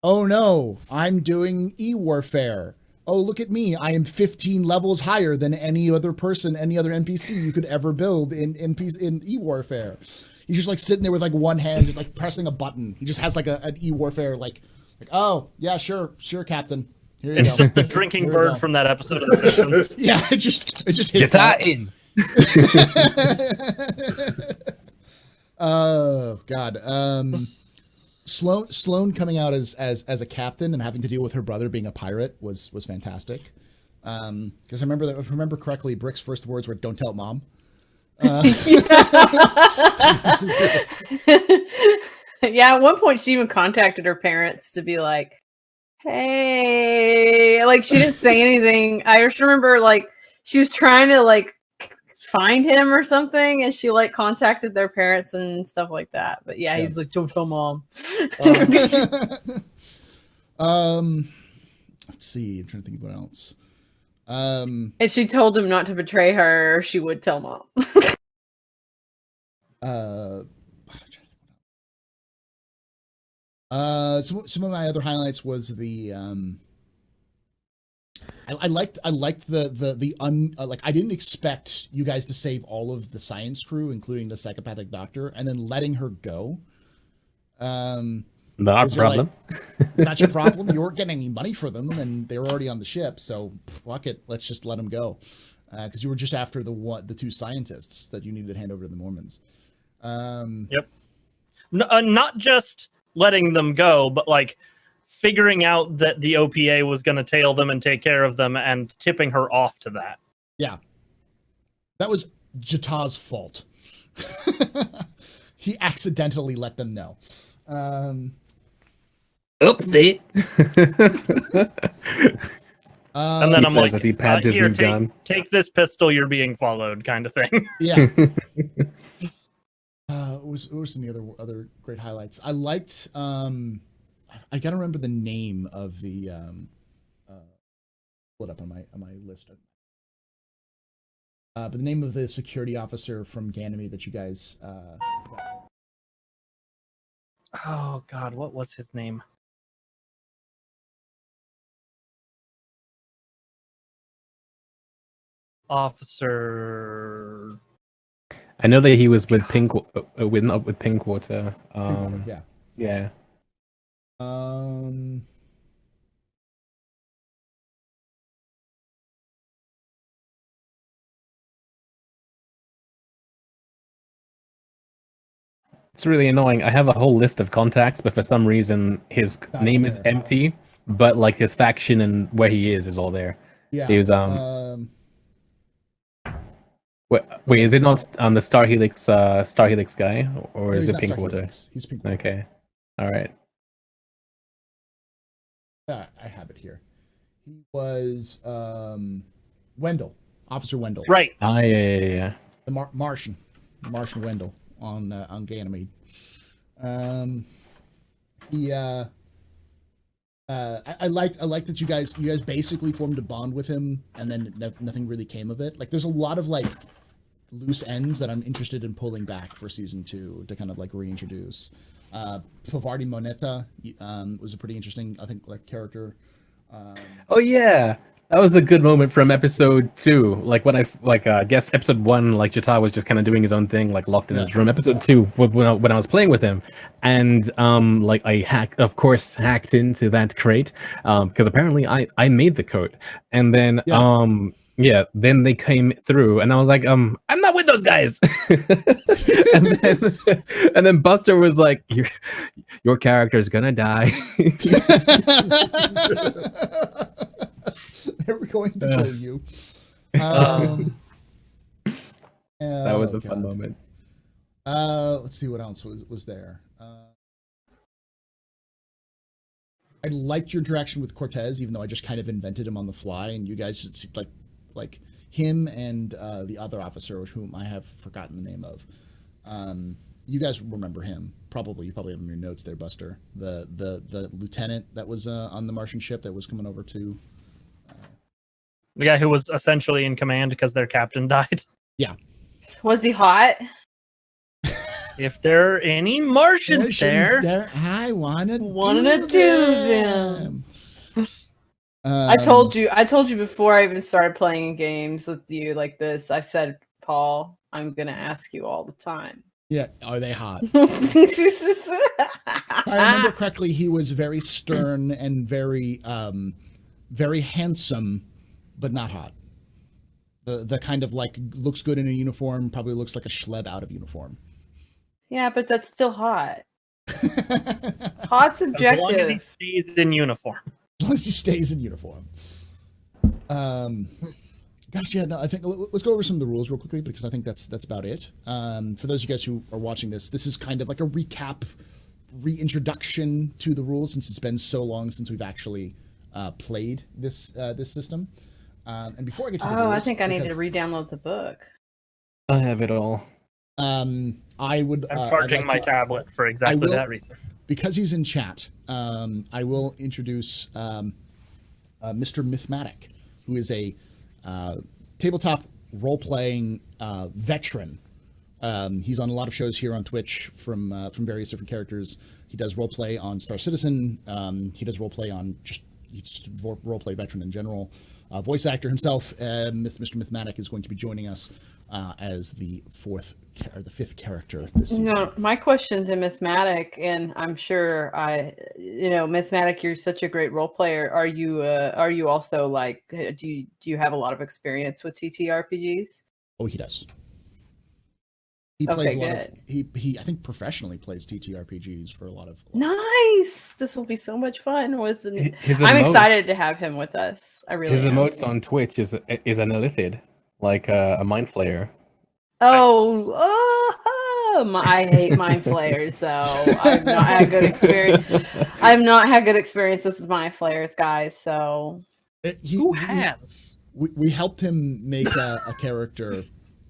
oh no, I'm doing e-warfare. Oh, look at me. I am 15 levels higher than any other person, any other NPC you could ever build in e-warfare. He's just like sitting there with like one hand, just like pressing a button. He just has like an e-warfare like, oh yeah, sure, Captain. Here you it's go. just the drinking bird from that episode of The Simpsons. Yeah, it just hits Jata that. in. Oh God. Sloan coming out as a captain and having to deal with her brother being a pirate was fantastic. Because I remember correctly, Brick's first words were "Don't tell mom." Yeah, at one point she even contacted her parents to be like, hey, like she didn't say anything. I just remember like she was trying to like find him or something, and she like contacted their parents and stuff like that. But yeah, he's like, don't tell mom. Let's see. I'm trying to think of what else. And she told him not to betray her, or she would tell mom. Some of my other highlights was the I liked the I didn't expect you guys to save all of the science crew, including the psychopathic doctor, and then letting her go. Not a problem. It's not your problem. You weren't getting any money for them, and they were already on the ship. So fuck it, let's just let them go, because you were just after the two scientists that you needed to hand over to the Mormons. Yep. Not just letting them go, but like figuring out that the OPA was going to tail them and take care of them, and tipping her off to that. Yeah, that was Jata's fault. He accidentally let them know. Oopsie. And then I'm like, he pads his new gun. Take this pistol, you're being followed, kind of thing. Yeah. What were some of the other great highlights? I liked. I gotta remember the name of the. Pull it up on my list. But the name of the security officer from Ganymede that you guys. Oh God, what was his name? Officer. I know that he was with Pinkwater. With Pinkwater. Yeah. Yeah. It's really annoying. I have a whole list of contacts, but for some reason his name is empty, but like his faction and where he is all there. Yeah. He was wait, is it not on the Star Helix guy, or is he's it not Pinkwater? Helix. He's Pinkwater. Okay, all right. I have it here. He was Wendell, Officer Wendell. Right. Yeah. The Martian Wendell on Ganymede. I liked that you guys basically formed a bond with him, and then nothing really came of it. Like, there's a lot of like loose ends that I'm interested in pulling back for season 2 to kind of like reintroduce. Favardi Moneta was a pretty interesting, I think, like character. Oh yeah, that was a good moment from episode 2. Like when I guess episode 1, like Jata was just kind of doing his own thing, like locked in his room. Episode 2, when I was playing with him, and like I hacked into that crate because apparently I made the code, and then then they came through, and I was like, I'm not with those guys. and then Buster was like, your character's gonna die. They're going to kill you. That was a fun moment. Let's see what else was there. I liked your interaction with Cortez, even though I just kind of invented him on the fly, and you guys seemed like him and the other officer, whom I have forgotten the name of. You guys remember him? You probably have him in your notes there, Buster. The lieutenant that was on the Martian ship that was coming over to. The guy who was essentially in command because their captain died. Yeah. Was he hot? If there are any Martians there, I wanna do them. I told you before I even started playing games with you like this. I said, Paul, I'm gonna ask you all the time. Yeah, are they hot? If I remember correctly, he was very stern and very handsome, but not hot. The kind of like looks good in a uniform, probably looks like a schleb out of uniform. Yeah, but that's still hot. Hot's objective. As long as he stays in uniform. As long as he stays in uniform. Gosh, yeah, no, I think let's go over some of the rules real quickly because I think that's about it. For those of you guys who are watching this is kind of like a recap, reintroduction to the rules since it's been so long since we've actually played this system. And before I get to the rules, I think I need to re-download the book. I have it all. I would. I'm charging my tablet for exactly that reason. Because he's in chat, I will introduce Mr. Mythmatic, who is a tabletop role-playing veteran. He's on a lot of shows here on Twitch from various different characters. He does roleplay on Star Citizen. He does roleplay on he's just roleplay veteran in general. Voice actor himself, Mr. Mythmatic, is going to be joining us as the fifth character this season. No, my question to Mythmatic, and I'm sure Mythmatic, you're such a great role player. Are you also like, do you have a lot of experience with TTRPGs? Oh, he does. He plays a lot of. He I think professionally plays TTRPGs for a lot of. Nice. This will be so much fun. I'm emotes, excited to have him with us. I really. His am. emotes on Twitch is an illithid, like a mind flayer. Oh, I hate mind flayers though. I've not had good experience. I've not had good experiences with mind flayers, guys. So who has? We helped him make a character.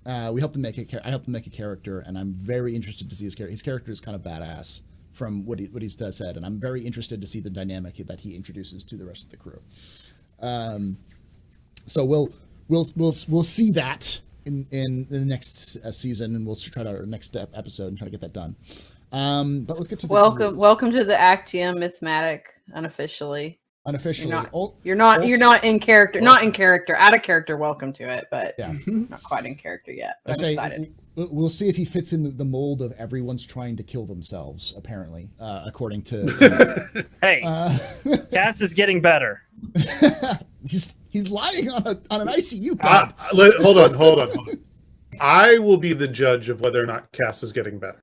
I helped him make a character, and I'm very interested to see his character. His character is kind of badass from what he's said, and I'm very interested to see the dynamic that he introduces to the rest of the crew. So we'll see that in the next season, and we'll try our next episode and try to get that done. But let's get to the welcome to the Actium Mythmatic unofficially. You're not in character. Not in character. Out of character. Welcome to it, but not quite in character yet. I'm excited. We'll see if he fits in the mold of everyone's trying to kill themselves. Apparently, according to hey, Cass is getting better. He's lying on an ICU bed. Hold on. I will be the judge of whether or not Cass is getting better.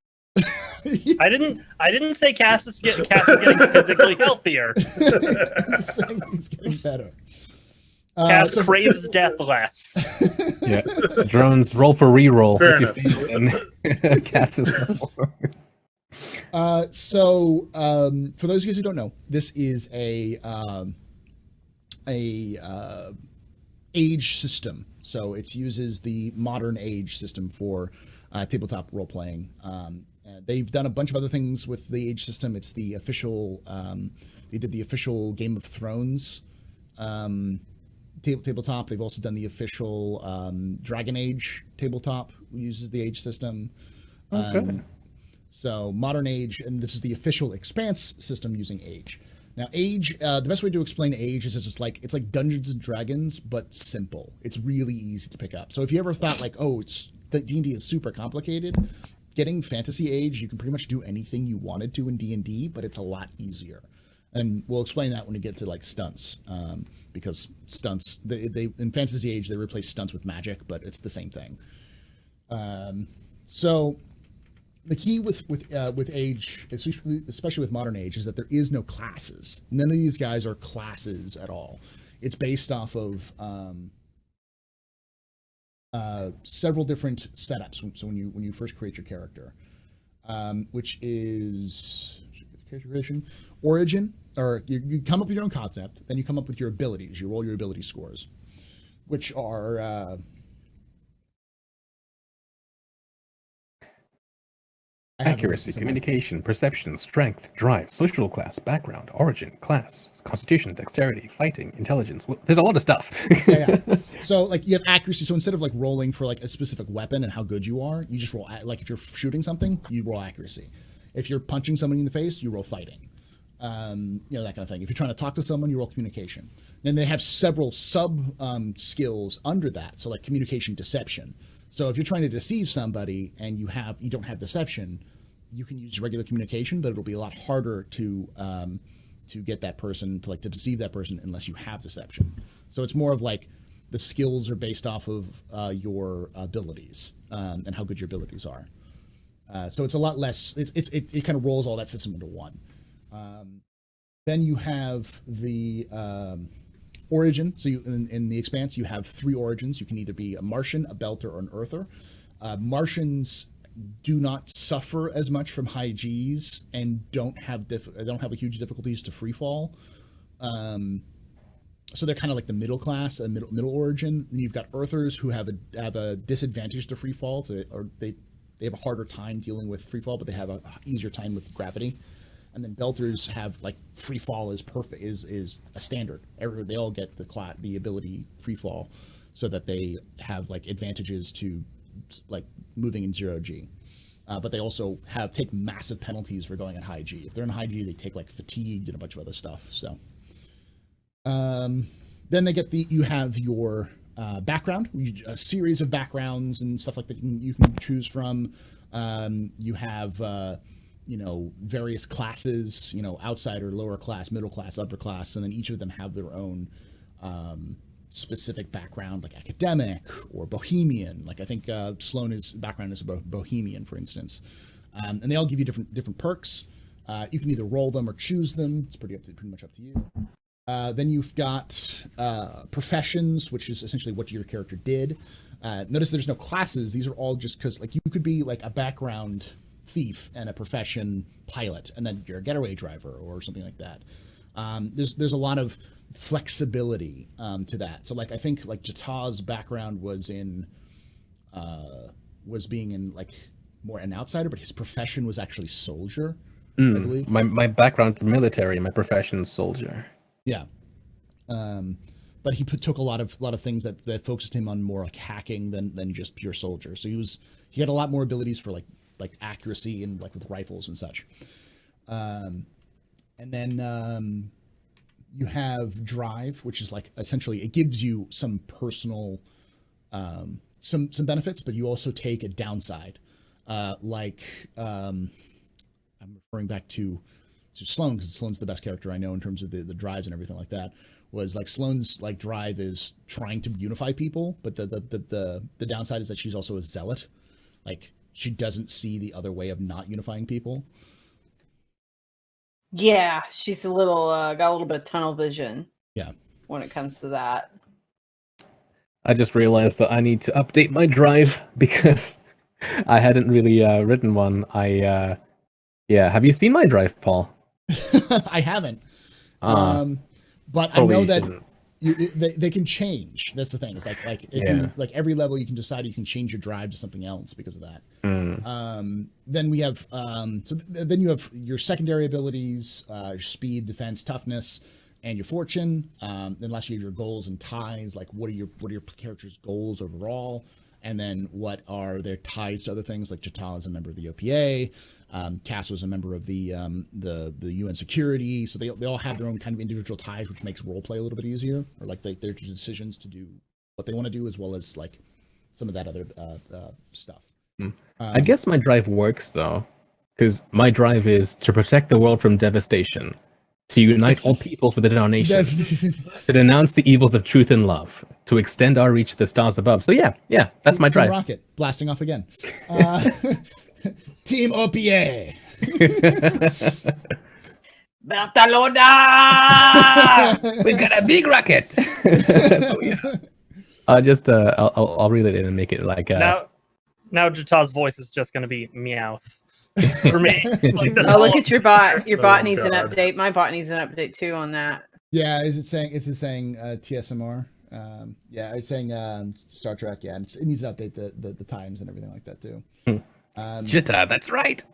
I didn't say Cass is getting physically healthier. I'm saying he's getting better. Cass craves death less. Yeah. Drones, roll for reroll. Fair If you fail, then Cass is more. For those of you who don't know, this is a age system. So it uses the modern age system for tabletop role playing. They've done a bunch of other things with the age system. It's the official. They did the official Game of Thrones tabletop. They've also done the official Dragon Age tabletop, uses the age system. Okay. So modern age, and this is the official Expanse system using age. Now, age, the best way to explain age is it's like Dungeons and Dragons, but simple. It's really easy to pick up. So if you ever thought like, oh, it's the D&D is super complicated, getting fantasy age, you can pretty much do anything you wanted to in D&D, but it's a lot easier. And we'll explain that when we get to like stunts, because stunts, they in fantasy age they replace stunts with magic, but it's the same thing. So the key with age, especially with modern age, is that there is no classes. None of these guys are classes at all. It's based off of several different setups. So when you first create your character, which is character creation, origin, or you come up with your own concept, then you come up with your abilities. You roll your ability scores, which are accuracy, communication, perception, strength, drive, social class, background, origin, class, constitution, dexterity, fighting, intelligence. Well, there's a lot of stuff. Yeah. So like you have accuracy. So instead of like rolling for like a specific weapon and how good you are, you just roll, like if you're shooting something, you roll accuracy. If you're punching somebody in the face, you roll fighting. That kind of thing. If you're trying to talk to someone, you roll communication. Then they have several sub skills under that. So like communication, deception. So if you're trying to deceive somebody and you don't have deception, you can use regular communication, but it'll be a lot harder to get that person to deceive that person unless you have deception. So it's more of like the skills are based off of your abilities and how good your abilities are. So it's a lot less. It kind of rolls all that system into one. Then you have the origin. So in the Expanse, you have 3 origins. You can either be a Martian, a Belter, or an Earther. Martians do not suffer as much from high Gs and don't have a huge difficulties to free fall. So they're kind of like the middle class, a middle origin. Then you've got Earthers who have a disadvantage to free fall, or they have a harder time dealing with free fall, but they have a easier time with gravity. And then Belters have like free fall is perfect, is a standard. They all get the ability free fall, so that they have like advantages to like moving in 0G. But they also take massive penalties for going at high G. If they're in high G, they take like fatigue and a bunch of other stuff. So then you have your background, a series of backgrounds and stuff like that you can choose from. You have various classes, outsider, lower class, middle class, upper class, and then each of them have their own specific background, like academic or bohemian. Like I think Sloane's background is bohemian, for instance, and they all give you different perks. You can either roll them or choose them. It's pretty much up to you. Then you've got professions, which is essentially what your character did. Notice there's no classes. These are all just because like you could be like a background thief and a profession pilot, and then you're a getaway driver or something like that. There's a lot of flexibility to that. So like I think like Jata's background was being in like more an outsider, but his profession was actually soldier. I believe. My background's military, my profession's soldier. Yeah. But he took a lot of things that focused him on more like hacking than just pure soldier. So he had a lot more abilities for like accuracy and like with rifles and such. And then you have drive, which is like essentially it gives you some personal some benefits, but you also take a downside. I'm referring back to Sloane, because Sloane's the best character I know in terms of the drives and everything like that. Was like Sloane's like drive is trying to unify people, but the downside is that she's also a zealot. Like she doesn't see the other way of not unifying people. Yeah, she's a little got a little bit of tunnel vision. Yeah. When it comes to that. I just realized that I need to update my drive because I hadn't really written one. Have you seen my drive, Paul? I haven't. But I know that they can change. That's the thing. It's like if you like every level, you can decide you can change your drive to something else because of that. Then we have then you have your secondary abilities, your speed, defense, toughness, and your fortune. Then last you have your goals and ties. Like what are your character's goals overall? And then what are their ties to other things? Like Jatal is a member of the OPA. Cass was a member of the UN security. So they all have their own kind of individual ties, which makes roleplay a little bit easier, or like their decisions to do what they want to do, as well as like some of that other stuff. I guess my drive works though, because my drive is to protect the world from devastation, to unite all peoples within our nation, to denounce the evils of truth and love, to extend our reach to the stars above. So yeah, that's my drive. Team Rocket blasting off again. Team OPA. Barcelona! We've got a big rocket. So, yeah. I'll reel it in and make it like now Jatal's voice is just going to be Meowth for me. Like, oh, look at your bot. Your bot Oh, needs an God. update. My bot needs an update too on that. Yeah, is it saying TSMR? Yeah, it's saying Star Trek. Yeah, and it needs to update the times and everything like that too. Jita, that's right.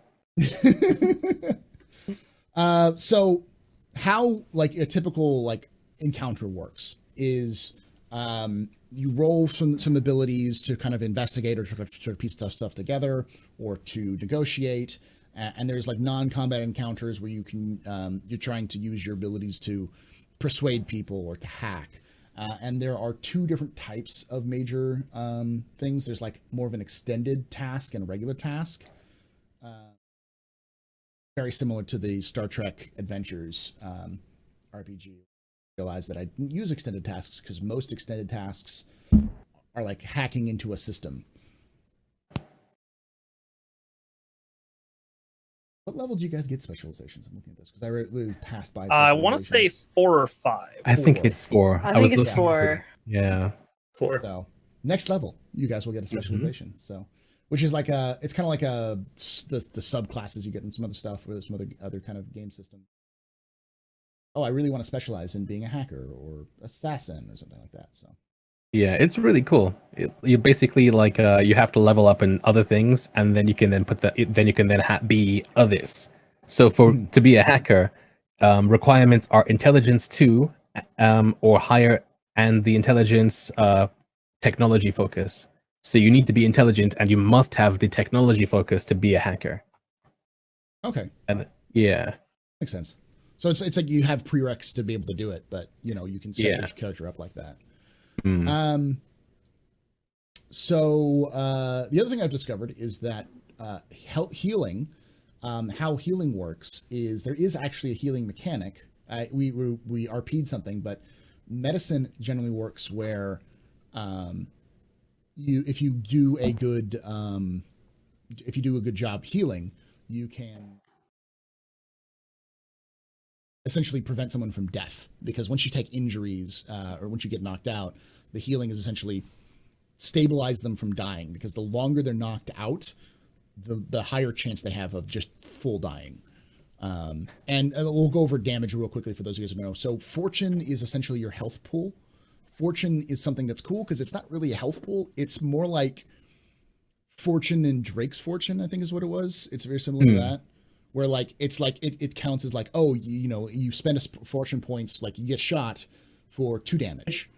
So how like a typical like encounter works is you roll some abilities to kind of investigate or try to piece stuff together or to negotiate. And there's like non-combat encounters where you can you're trying to use your abilities to persuade people or to hack. And there are two different types of major things. There's like more of an extended task and a regular task. Very similar to the Star Trek Adventures RPG. I realized that I didn't use extended tasks because most extended tasks are like hacking into a system. What level do you guys get specializations? I'm looking at this because I really passed by. I want to say 4 or 5. I think it's 4. I think it's looking 4. Yeah. 4. So next level, you guys will get a specialization. So, which is like it's kind of like the subclasses you get in some other stuff or some other kind of game system. Oh, I really want to specialize in being a hacker or assassin or something like that. So. Yeah, it's really cool. You basically like you have to level up in other things, and then you can then be others. So to be a hacker, requirements are intelligence 2 or higher, and the intelligence technology focus. So you need to be intelligent, and you must have the technology focus to be a hacker. Okay. And yeah, Makes sense. So it's like you have prereqs to be able to do it, but you can set your character up like that. So the other thing I've discovered is that healing, how healing works is there is actually a healing mechanic. We RP'd something, but medicine generally works where if you do a good job healing, you can essentially prevent someone from death, because once you take injuries or once you get knocked out, the healing is essentially stabilize them from dying, because the longer they're knocked out, the higher chance they have of just full dying. And we'll go over damage real quickly for those of you who know. So fortune is essentially your health pool. Fortune is something that's cool because it's not really a health pool. It's more like Fortune and Drake's Fortune, I think is what it was. It's very similar to that. Where like it's like it counts as like, oh, you spend a fortune points, like you get shot for 2 damage.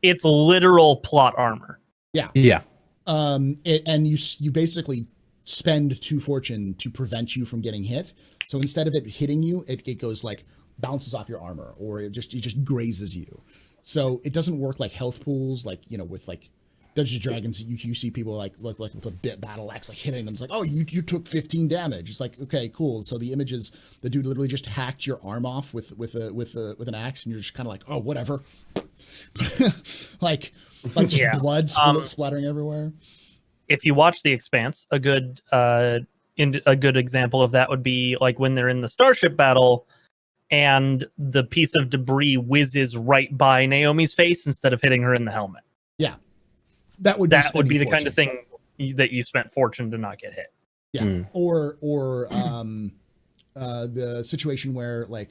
It's literal plot armor. yeah. And you basically spend 2 fortune to prevent you from getting hit. So instead of it hitting you, it goes like bounces off your armor, or it just grazes you. So it doesn't work like health pools, like with like Dungeons and Dragons. You see people like with a battle axe like hitting them. It's like, oh, you took 15 damage. It's like, okay, cool. So the image is the dude literally just hacked your arm off with an axe, and you're just kind of like, oh, whatever. like just blood splattering everywhere. if you watch The Expanse, a good example of that would be like when they're in the starship battle and the piece of debris whizzes right by Naomi's face instead of hitting her in the helmet. Yeah, that would be the kind of thing that you spent fortune to not get hit. Yeah, or the situation where like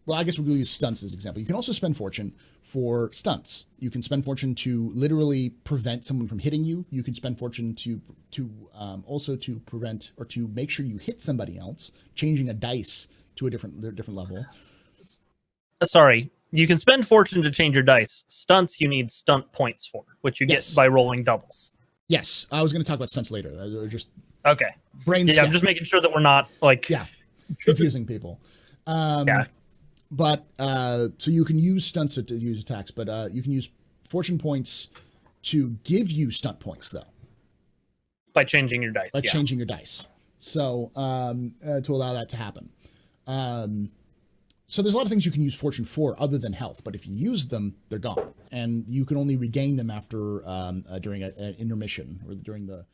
well, I guess we'll use stunts as an example. You can also spend fortune for stunts. You can spend fortune to literally prevent someone from hitting you. You can spend fortune to also to prevent or to make sure you hit somebody else, changing a dice to a different level. Sorry, you can spend fortune to change your dice. Stunts you need stunt points for, which you get by rolling doubles. Yes, I was going to talk about stunts later. Just okay. Brain. Yeah, I'm just making sure that we're not like confusing people. But so you can use stunts to use attacks, but you can use fortune points to give you stunt points though. By changing your dice. Changing your dice. So to allow that to happen. So there's a lot of things you can use fortune for other than health, but if you use them, they're gone, and you can only regain them after during an intermission or during the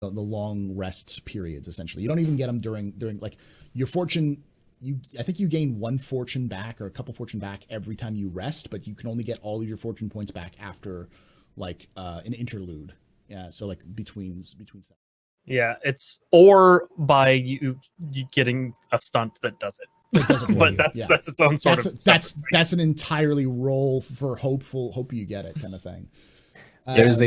long rest periods. Essentially, you don't even get them during like your fortune. I think you gain one fortune back or a couple fortune back every time you rest, but you can only get all of your fortune points back after like an interlude. Yeah, so like between. Yeah, it's or by you getting a stunt that does it. It does it for but you. That's its own sort of. That's an entirely roll for hope you get it kind of thing. There's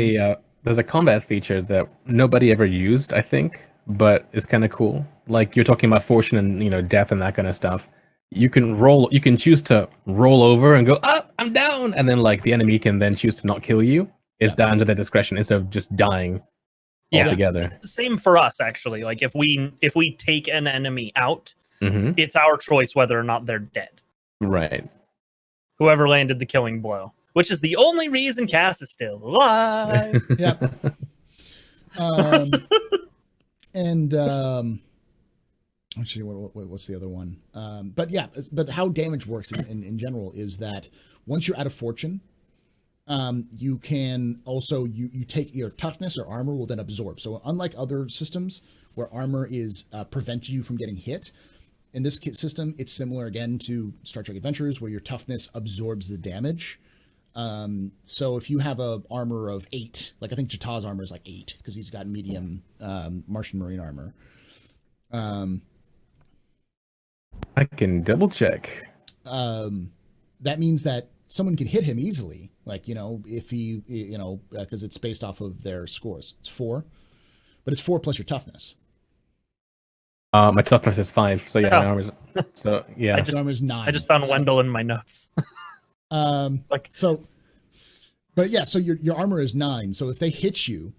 a combat feature that nobody ever used, I think, but it's kind of cool. Like you're talking about fortune and death and that kind of stuff. You can choose to roll over and go, I'm down, and then like the enemy can then choose to not kill you. It's down to their discretion instead of just dying altogether. Same for us actually. Like if we take an enemy out, it's our choice whether or not they're dead. Right. Whoever landed the killing blow, which is the only reason Cass is still alive. Yep. And let's see what's the other one. But how damage works in general is that once you're out of fortune, you can also you take your toughness or armor will then absorb. So unlike other systems where armor is prevents you from getting hit, in this system it's similar again to Star Trek Adventures where your toughness absorbs the damage. So if you have a armor of 8, like I think Jatah's armor is like 8 because he's got medium Martian Marine armor. I can double check. That means that someone can hit him easily, like if he because it's based off of their scores. It's 4, but it's 4 plus your toughness. My toughness is 5, so my armor's Your armor's 9. I just found Wendell in my notes. So your armor is 9. So if they hit you,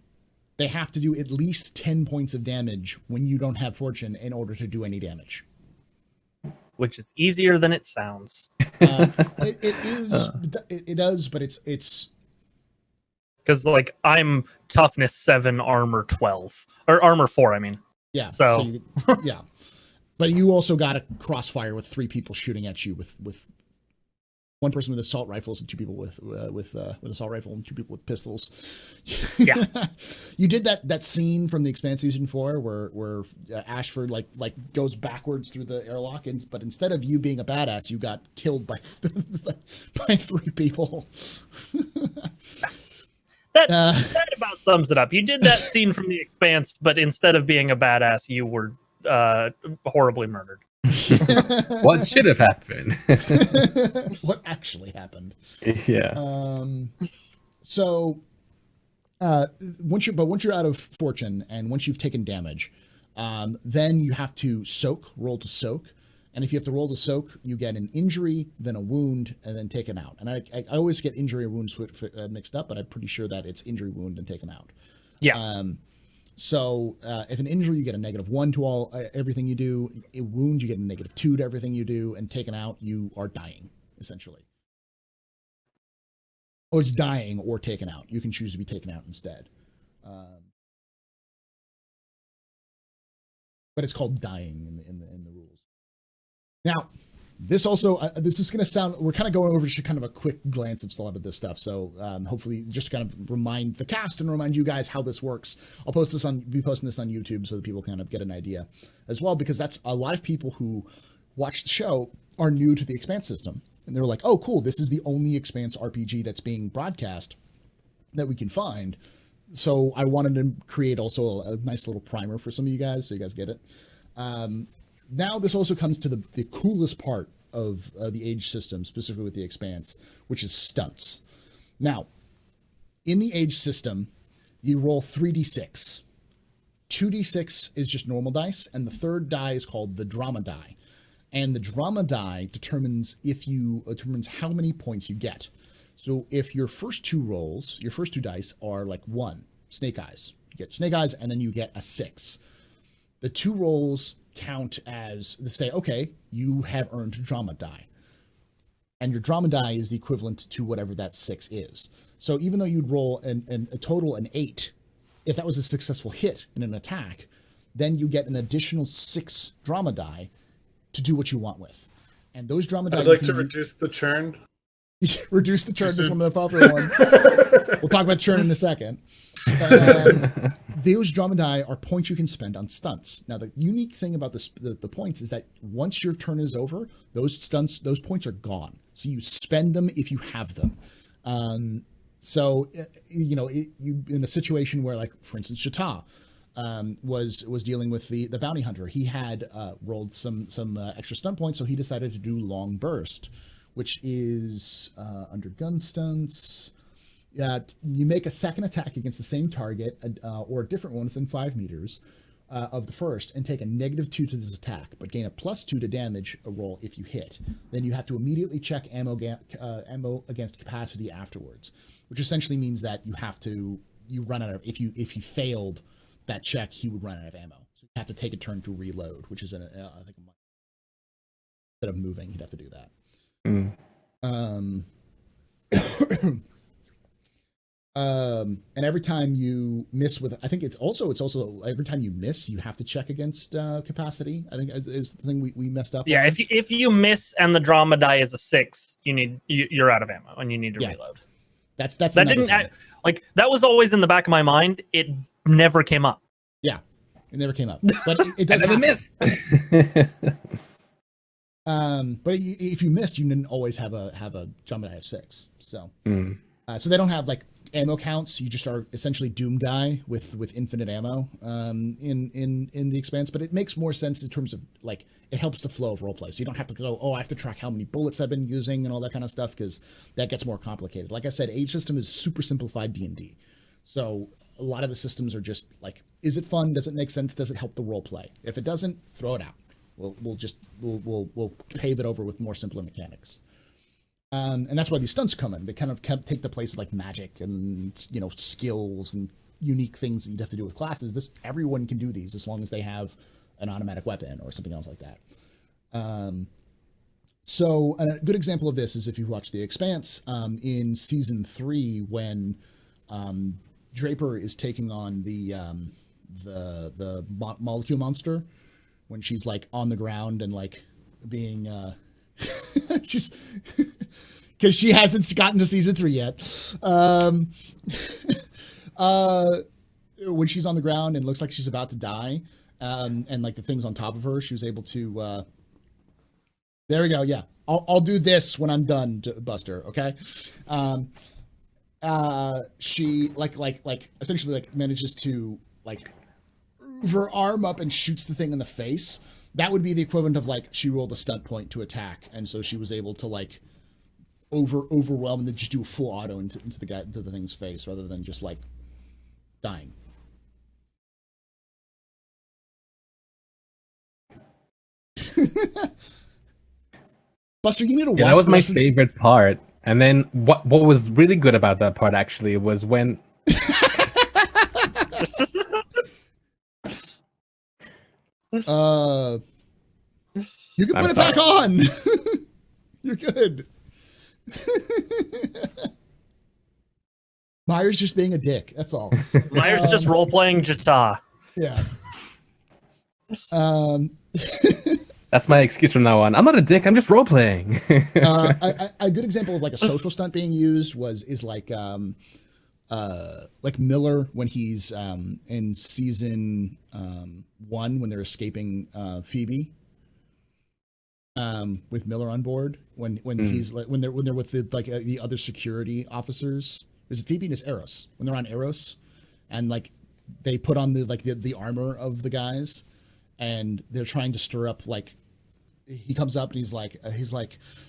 they have to do at least 10 points of damage when you don't have fortune in order to do any damage. Which is easier than it sounds. It does, but it's because like I'm toughness 7, armor 12 or armor 4. I mean, yeah. So yeah, but you also got a crossfire with 3 people shooting at you with one person with assault rifles and 2 people with assault rifle and 2 people with pistols. Yeah, you did that scene from the Expanse season 4 where Ashford like goes backwards through the airlock, but instead of you being a badass, you got killed by 3 people. That about sums it up. You did that scene from the Expanse, but instead of being a badass, you were horribly murdered. What should have happened? What actually happened? Yeah. So once you're out of fortune and once you've taken damage, then you have to roll to soak. And if you have to roll to soak, you get an injury, then a wound, and then taken out. And I always get injury and wounds mixed up, but I'm pretty sure that it's injury, wound, and taken out. Yeah. So if an injury, you get a -1 to everything you do. A wound, you get a -2 to everything you do. And taken out, you are dying, essentially. Or it's dying or taken out. You can choose to be taken out instead. But it's called dying in the rules. Now, This also, this is going to sound, we're kind of going over just kind of a quick glance of a lot of this stuff. So hopefully just to kind of remind the cast and remind you guys how this works. I'll be posting this on YouTube so that people kind of get an idea as well, because that's a lot of people who watch the show are new to the Expanse system. And they're like, oh, cool, this is the only Expanse RPG that's being broadcast that we can find. So I wanted to create also a nice little primer for some of you guys, so you guys get it. Now this also comes to the coolest part of the age system, specifically with the Expanse, which is stunts. Now, in the age system, you roll 3d6. 2d6 is just normal dice, and the third die is called the drama die. And the drama die determines how many points you get. So if your first two dice are like 1, snake eyes. You get snake eyes, and then you get a 6. The 2 rolls count as, they say, okay, you have earned drama die. And your drama die is the equivalent to whatever that 6 is. So even though you'd roll a total an 8, if that was a successful hit in an attack, then you get an additional 6 drama die to do what you want with. And those drama die... I'd like to reduce the churn. Reduce the churn is one of the popular ones. We'll talk about churn in a second. Those drama die are points you can spend on stunts. Now, the unique thing about the points is that once your turn is over, those points are gone. So you spend them if you have them. So, you in a situation where, like, for instance, Chata was dealing with the bounty hunter. He had rolled some extra stunt points, so he decided to do Long Burst, which is under gun stunts. You make a second attack against the same target or a different one within 5 meters of the first and take a -2 to this attack, but gain a +2 to damage a roll if you hit. Then you have to immediately check ammo against capacity afterwards, which essentially means that you run out of, if you failed that check, he would run out of ammo. So you have to take a turn to reload, which is I think instead of moving, you'd have to do that. And every time you miss with, I think it's also every time you miss, you have to check against capacity. I think is the thing we messed up. Yeah, on. if you miss and the drama die is a 6, you're out of ammo and you need to reload. That's that didn't that was always in the back of my mind. It never came up. Yeah, it never came up, but it does never miss. But if you missed, you didn't always have a drama die of 6. So so they don't have like ammo counts. You just are essentially Doom guy with infinite ammo in the Expanse. But it makes more sense in terms of, like, it helps the flow of roleplay. So you don't have to go, I have to track how many bullets I've been using and all that kind of stuff, because that gets more complicated. Like I said, age system is super simplified D&D. So a lot of the systems are just like, is it fun? Does it make sense? Does it help the roleplay? If it doesn't, throw it out. We'll pave it over with more simpler mechanics. And that's why these stunts come in. They kind of take the place of like magic and, skills and unique things that you'd have to do with classes. Everyone can do these as long as they have an automatic weapon or something else like that. So a good example of this is if you watch The Expanse in season 3, when Draper is taking on the molecule monster, when she's like on the ground and like being she's because she hasn't gotten to season 3 yet. When she's on the ground and looks like she's about to die, and like the thing's on top of her, she was able to there we go. Yeah, I'll do this when I'm done, Buster. Okay. She like essentially like manages to like her arm up and shoots the thing in the face. That would be the equivalent of like she rolled a stunt point to attack, and so she was able to like overwhelm and then just do a full auto into the thing's face rather than just like dying. Buster, you need to watch. Yeah, that was my favorite part. And then what was really good about that part actually was when you can put it back on. You're good. Myers just being a dick. That's all. Myers just role playing Jata. Yeah. That's my excuse from now on. I'm not a dick. I'm just role playing. A good example of like a social stunt being used is like Miller when he's in season 1 when they're escaping Phoebe. With Miller on board when he's like when they're with the other security officers. Is it Phoebe and it's Eros when they're on Eros, and like they put on the armor of the guys, and they're trying to stir up like. He comes up and he's like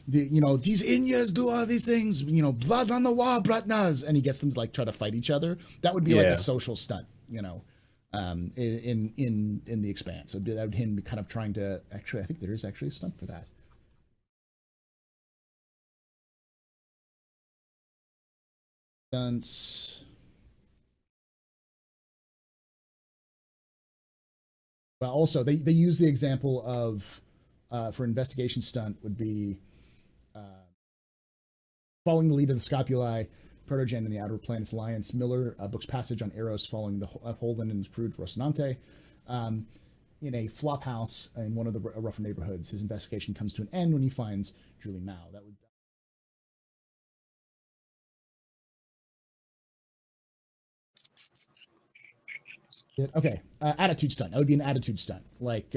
these Inyas do all these things, blood on the wall, Bratnas, and he gets them to like try to fight each other. That would be like a social stunt, in the Expanse. So that would him kind of trying to actually. I think there is actually a stunt for that. Stunts. Well, also they use the example of. For investigation stunt would be following the lead of the Scopuli, Protogen and the Outer Planets Alliance. Miller books passage on Eros following the Holden and his crew to Rocinante. In a flop house in one of the rougher neighborhoods, his investigation comes to an end when he finds Julie Mao. That would. Okay, attitude stunt. That would be an attitude stunt, like.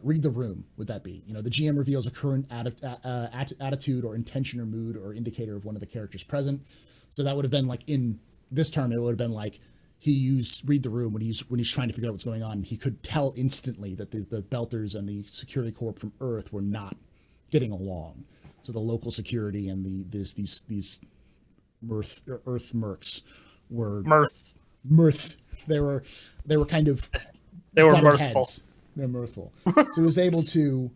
Read the room, would that be? The GM reveals a current attitude or intention or mood or indicator of one of the characters present. So that would have been like in this term, it would have been like he used read the room when he's trying to figure out what's going on. He could tell instantly that the Belters and the security corp from Earth were not getting along. So the local security and these Earth mercs were mirth. They were kind of mirthful. Heads. They're mirthful. So he was able to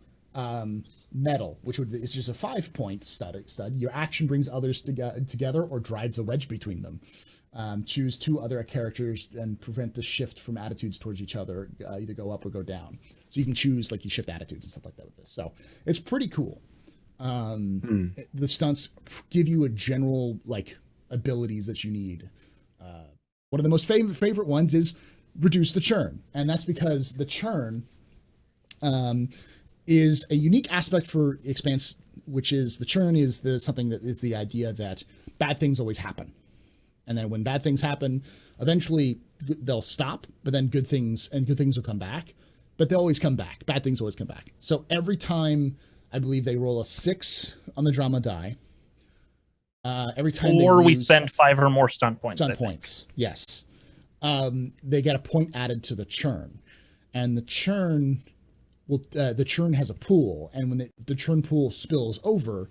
meddle, which is just a 5-point stud. Your action brings others together or drives a wedge between them. Choose 2 other characters and prevent the shift from attitudes towards each other, either go up or go down. So you can choose like you shift attitudes and stuff like that with this. So it's pretty cool. The stunts give you a general like abilities that you need. One of the most favorite ones is reduce the churn, and that's because the churn is a unique aspect for Expanse, which is the churn is something that is the idea that bad things always happen, and then when bad things happen, eventually they'll stop, but then good things will come back, but they always come back. Bad things always come back. So every time I believe they roll a 6 on the drama die, every time we spend 5 or more stunt points. Yes. They get a point added to the churn, and the churn has a pool, and when the churn pool spills over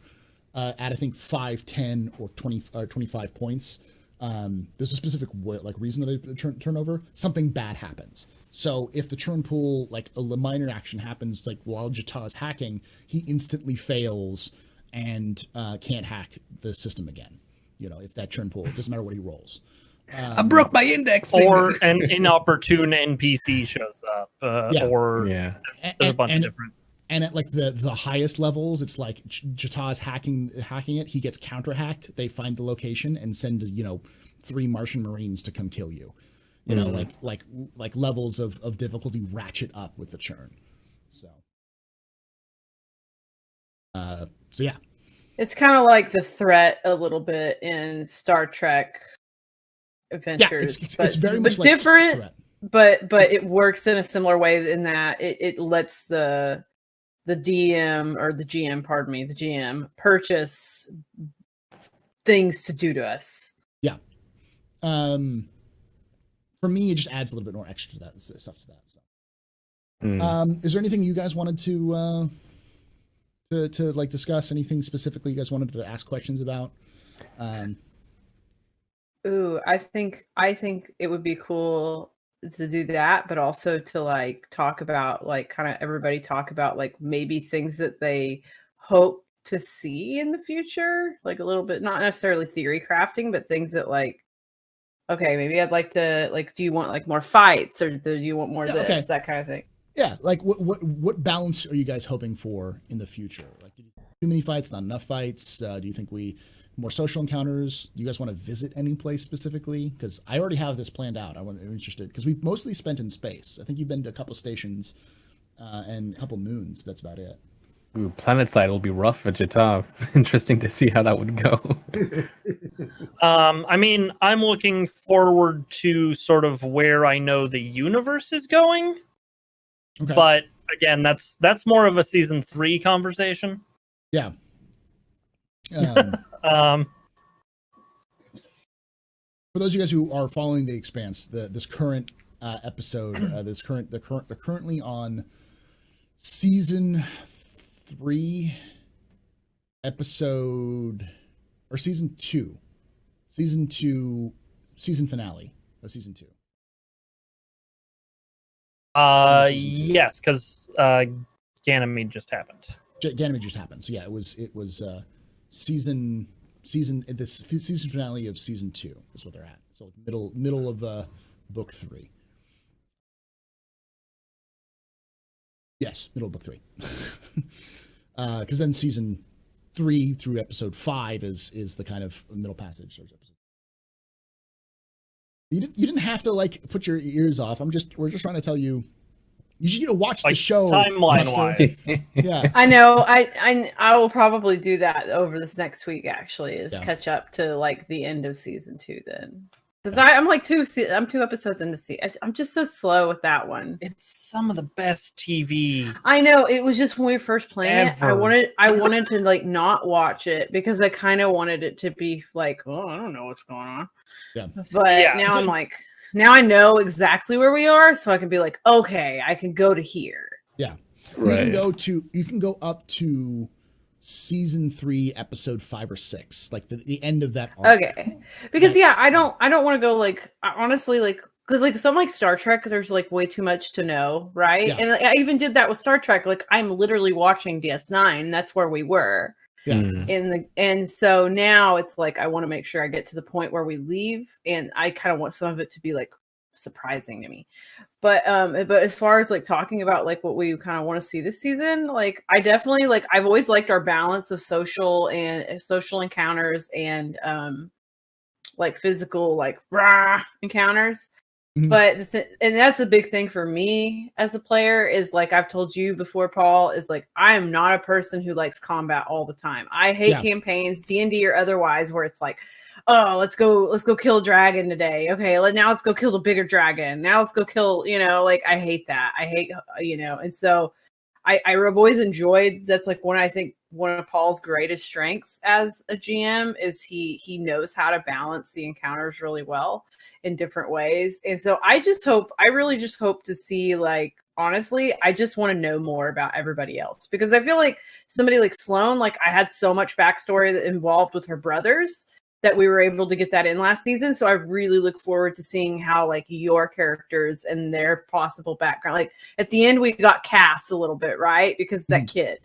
at I think 5, 10, or 20 or 25 points, there's a specific reason that they turn over. Something bad happens. So if the churn pool, like a minor action happens, like while Jata is hacking, he instantly fails and can't hack the system again. If that churn pool, it doesn't matter what he rolls. I broke my index finger. Or an inopportune NPC shows up, or there's a bunch of different. And at like the highest levels, it's like Jata is hacking it. He gets counter hacked. They find the location and send 3 Martian Marines to come kill you. Like levels of difficulty ratchet up with the churn. So yeah, it's kind of like the threat a little bit in Star Trek. Adventures, it's very much like different, but it works in a similar way in that it lets the DM or the GM, pardon me, the GM purchase things to do to us. Yeah. For me, it just adds a little bit more extra to that stuff to that. So. Is there anything you guys wanted to like discuss? Anything specifically you guys wanted to ask questions about? Ooh, I think it would be cool to do that, but also to like talk about like kind of everybody talk about like maybe things that they hope to see in the future, like a little bit, not necessarily theory crafting, but things that like, okay, maybe I'd like to like, do you want like more fights or do you want more of this, that kind of thing? Yeah, like what balance are you guys hoping for in the future? Like, too many fights, not enough fights? Do you think more social encounters? Do you guys want to visit any place specifically? Because I already have this planned out. I'm interested because we've mostly spent in space. I think you've been to a couple stations and a couple moons. That's about it. Ooh, Planetside will be rough for Jita. Interesting to see how that would go. I mean, I'm looking forward to sort of where I know the universe is going. Okay. But again, that's more of a season 3 conversation. Yeah. For those of you guys who are following the Expanse, this current episode, they're currently on season 3, episode, or season 2, season finale of season 2. Yes, because Ganymede just happened. Ganymede just happened. So yeah, it was season finale of season 2 is what they're at. So middle of book 3. Yes, middle of book 3. Because then season 3 through episode 5 is the kind of middle passage. You didn't have to like put your ears off. We're just trying to tell you. You just need to watch the show timeline wise. Yeah, I know. I will probably do that over this next week. Actually, is catch up to like the end of season 2 then, because I'm like 2 episodes into I'm just so slow with that one. It's some of the best TV. I know. It was just when we were first playing it, Ever. I wanted to like not watch it because I kind of wanted it to be like, oh, I don't know what's going on. Yeah. But now I'm like, now I know exactly where we are, so I can be like, okay, I can go to here. yeah. Right. You can go up to season 3, episode 5 or 6, like the end of that arc. Okay, because I don't want to go like honestly like because like some like Star Trek, there's like way too much to know, right? Yeah. And like, I even did that with Star Trek. Like I'm literally watching DS9. That's where we were. Yeah. And so now it's like I want to make sure I get to the point where we leave, and I kind of want some of it to be like surprising to me. But as far as like talking about like what we kind of want to see this season, like I definitely like I've always liked our balance of social encounters and like physical like rah encounters. Mhm. But and that's a big thing for me as a player is like I've told you before, Paul, is like I am not a person who likes combat all the time. I hate campaigns, D&D or otherwise, where it's like, oh, let's go kill a dragon today. Okay, now let's go kill the bigger dragon. Now let's go kill, like I hate that. I hate, and so I've always enjoyed, that's like I think one of Paul's greatest strengths as a GM is he knows how to balance the encounters really well in different ways. And so I really just hope to see, like, honestly, I just want to know more about everybody else, because I feel like somebody like Sloane, like I had so much backstory that involved with her brothers that we were able to get that in last season. So I really look forward to seeing how like your characters and their possible background, like at the end we got Cass a little bit, right? Because that kid.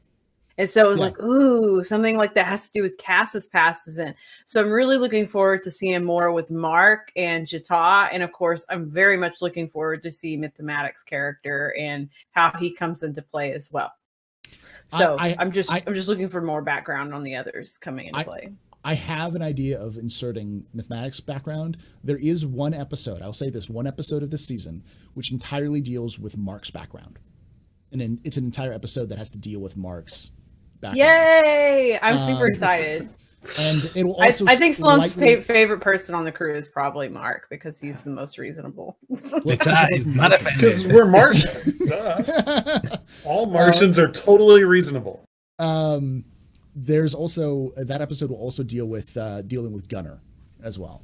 And so it was like, ooh, something like that has to do with Cass's past is in. So I'm really looking forward to seeing more with Mark and Jita. And of course, I'm very much looking forward to see Mythematic's character and how he comes into play as well. So I'm just looking for more background on the others coming into play. I have an idea of inserting Mythematic's background. There is one episode, I'll say this, one episode of this season, which entirely deals with Mark's background. And then it's an entire episode that has to deal with Mark's background. Yay! I'm super excited. And it will also I think Sloane's favorite person on the crew is probably Mark, because he's the most reasonable. He's not offended. Because we're Martians. Duh. All Martians are totally reasonable. There's also that episode will also deal with dealing with Gunner as well.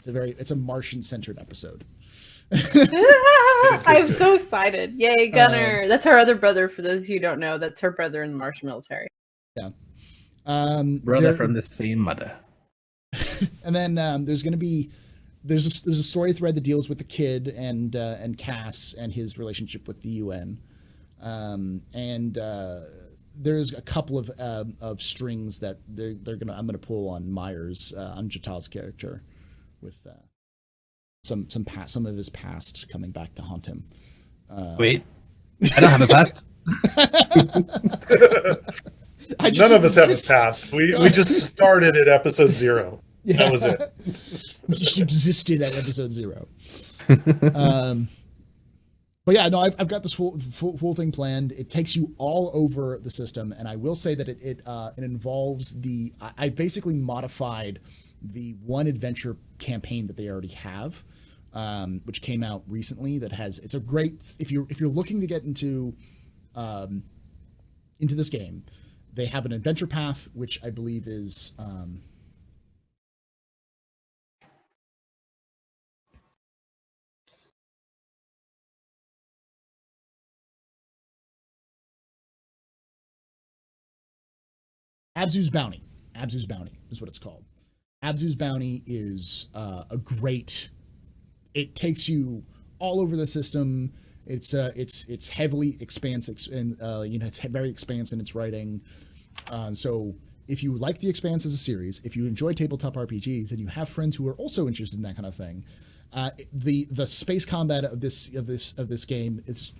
It's a Martian centered episode. I'm so excited. Yay, Gunner. That's her other brother, for those of you who don't know. That's her brother in the Martian military. Yeah. Brother from the same mother. And then there's a story thread that deals with the kid and Cass and his relationship with the UN. There's a couple of strings that I'm gonna pull on Myers, on Jata's character, with some of his past coming back to haunt him. Wait, I don't have a past. None of us have a past. We just started at episode 0. Yeah. That was it. We just existed at episode 0. But yeah, no, I've got this full thing planned. It takes you all over the system, and I will say that it involves I basically modified the one adventure campaign that they already have, which came out recently. It's a great if you're looking to get into this game, they have an adventure path, which I believe is. Abzu's Bounty. Abzu's Bounty is what it's called. Abzu's Bounty is a great. It takes you all over the system. It's heavily expansive and it's very expansive in its writing. So if you like the Expanse as a series, if you enjoy tabletop RPGs, and you have friends who are also interested in that kind of thing, the space combat of this game is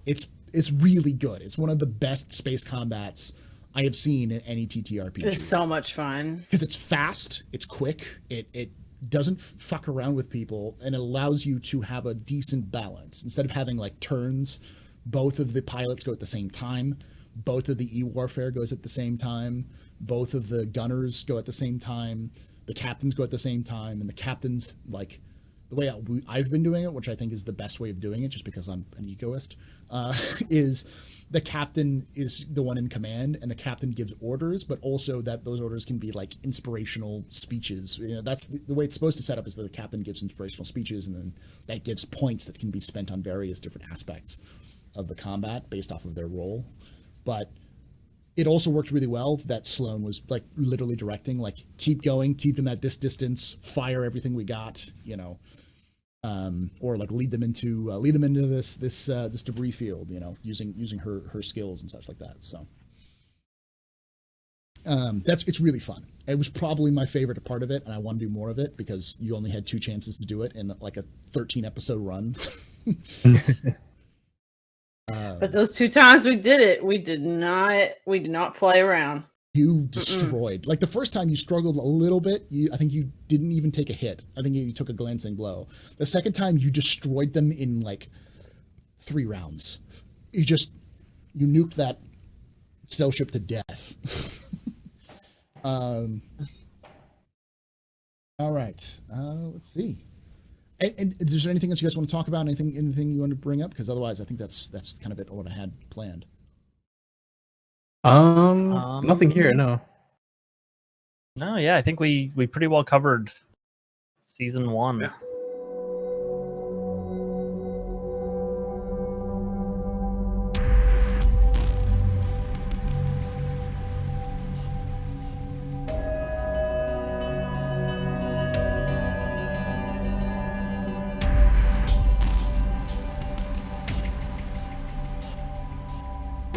it's really good. It's one of the best space combats I have seen in any TTRPG. It's so much fun because it's fast, it's quick, it doesn't fuck around with people, and it allows you to have a decent balance. Instead of having like turns, both of the pilots go at the same time, both of the e-warfare goes at the same time, both of the gunners go at the same time, the captains go at the same time, and the captains, like the way I've been doing it, which I think is the best way of doing it, just because I'm an egoist, is the captain is the one in command, and the captain gives orders, but also that those orders can be like inspirational speeches. That's the way it's supposed to set up, is that the captain gives inspirational speeches, and then that gives points that can be spent on various different aspects of the combat based off of their role. But it also worked really well that Sloan was like literally directing, like, keep going, keep them at this distance, fire everything we got, or like lead them into this debris field, using her skills and such like that. So it's really fun. It was probably my favorite part of it, and I want to do more of it because you only had 2 chances to do it in like a 13 episode run. But those 2 times we did it, we did not play around. You destroyed. Like the first time you struggled a little bit. I think you didn't even take a hit. I think you took a glancing blow. The second time you destroyed them in like 3 rounds. You nuked that stealth ship to death. All right. Let's see. And is there anything else you guys want to talk about? Anything you want to bring up? Because otherwise, I think that's kind of it. What I had planned. Nothing here. No. No, yeah, I think we pretty well covered season 1. Yeah.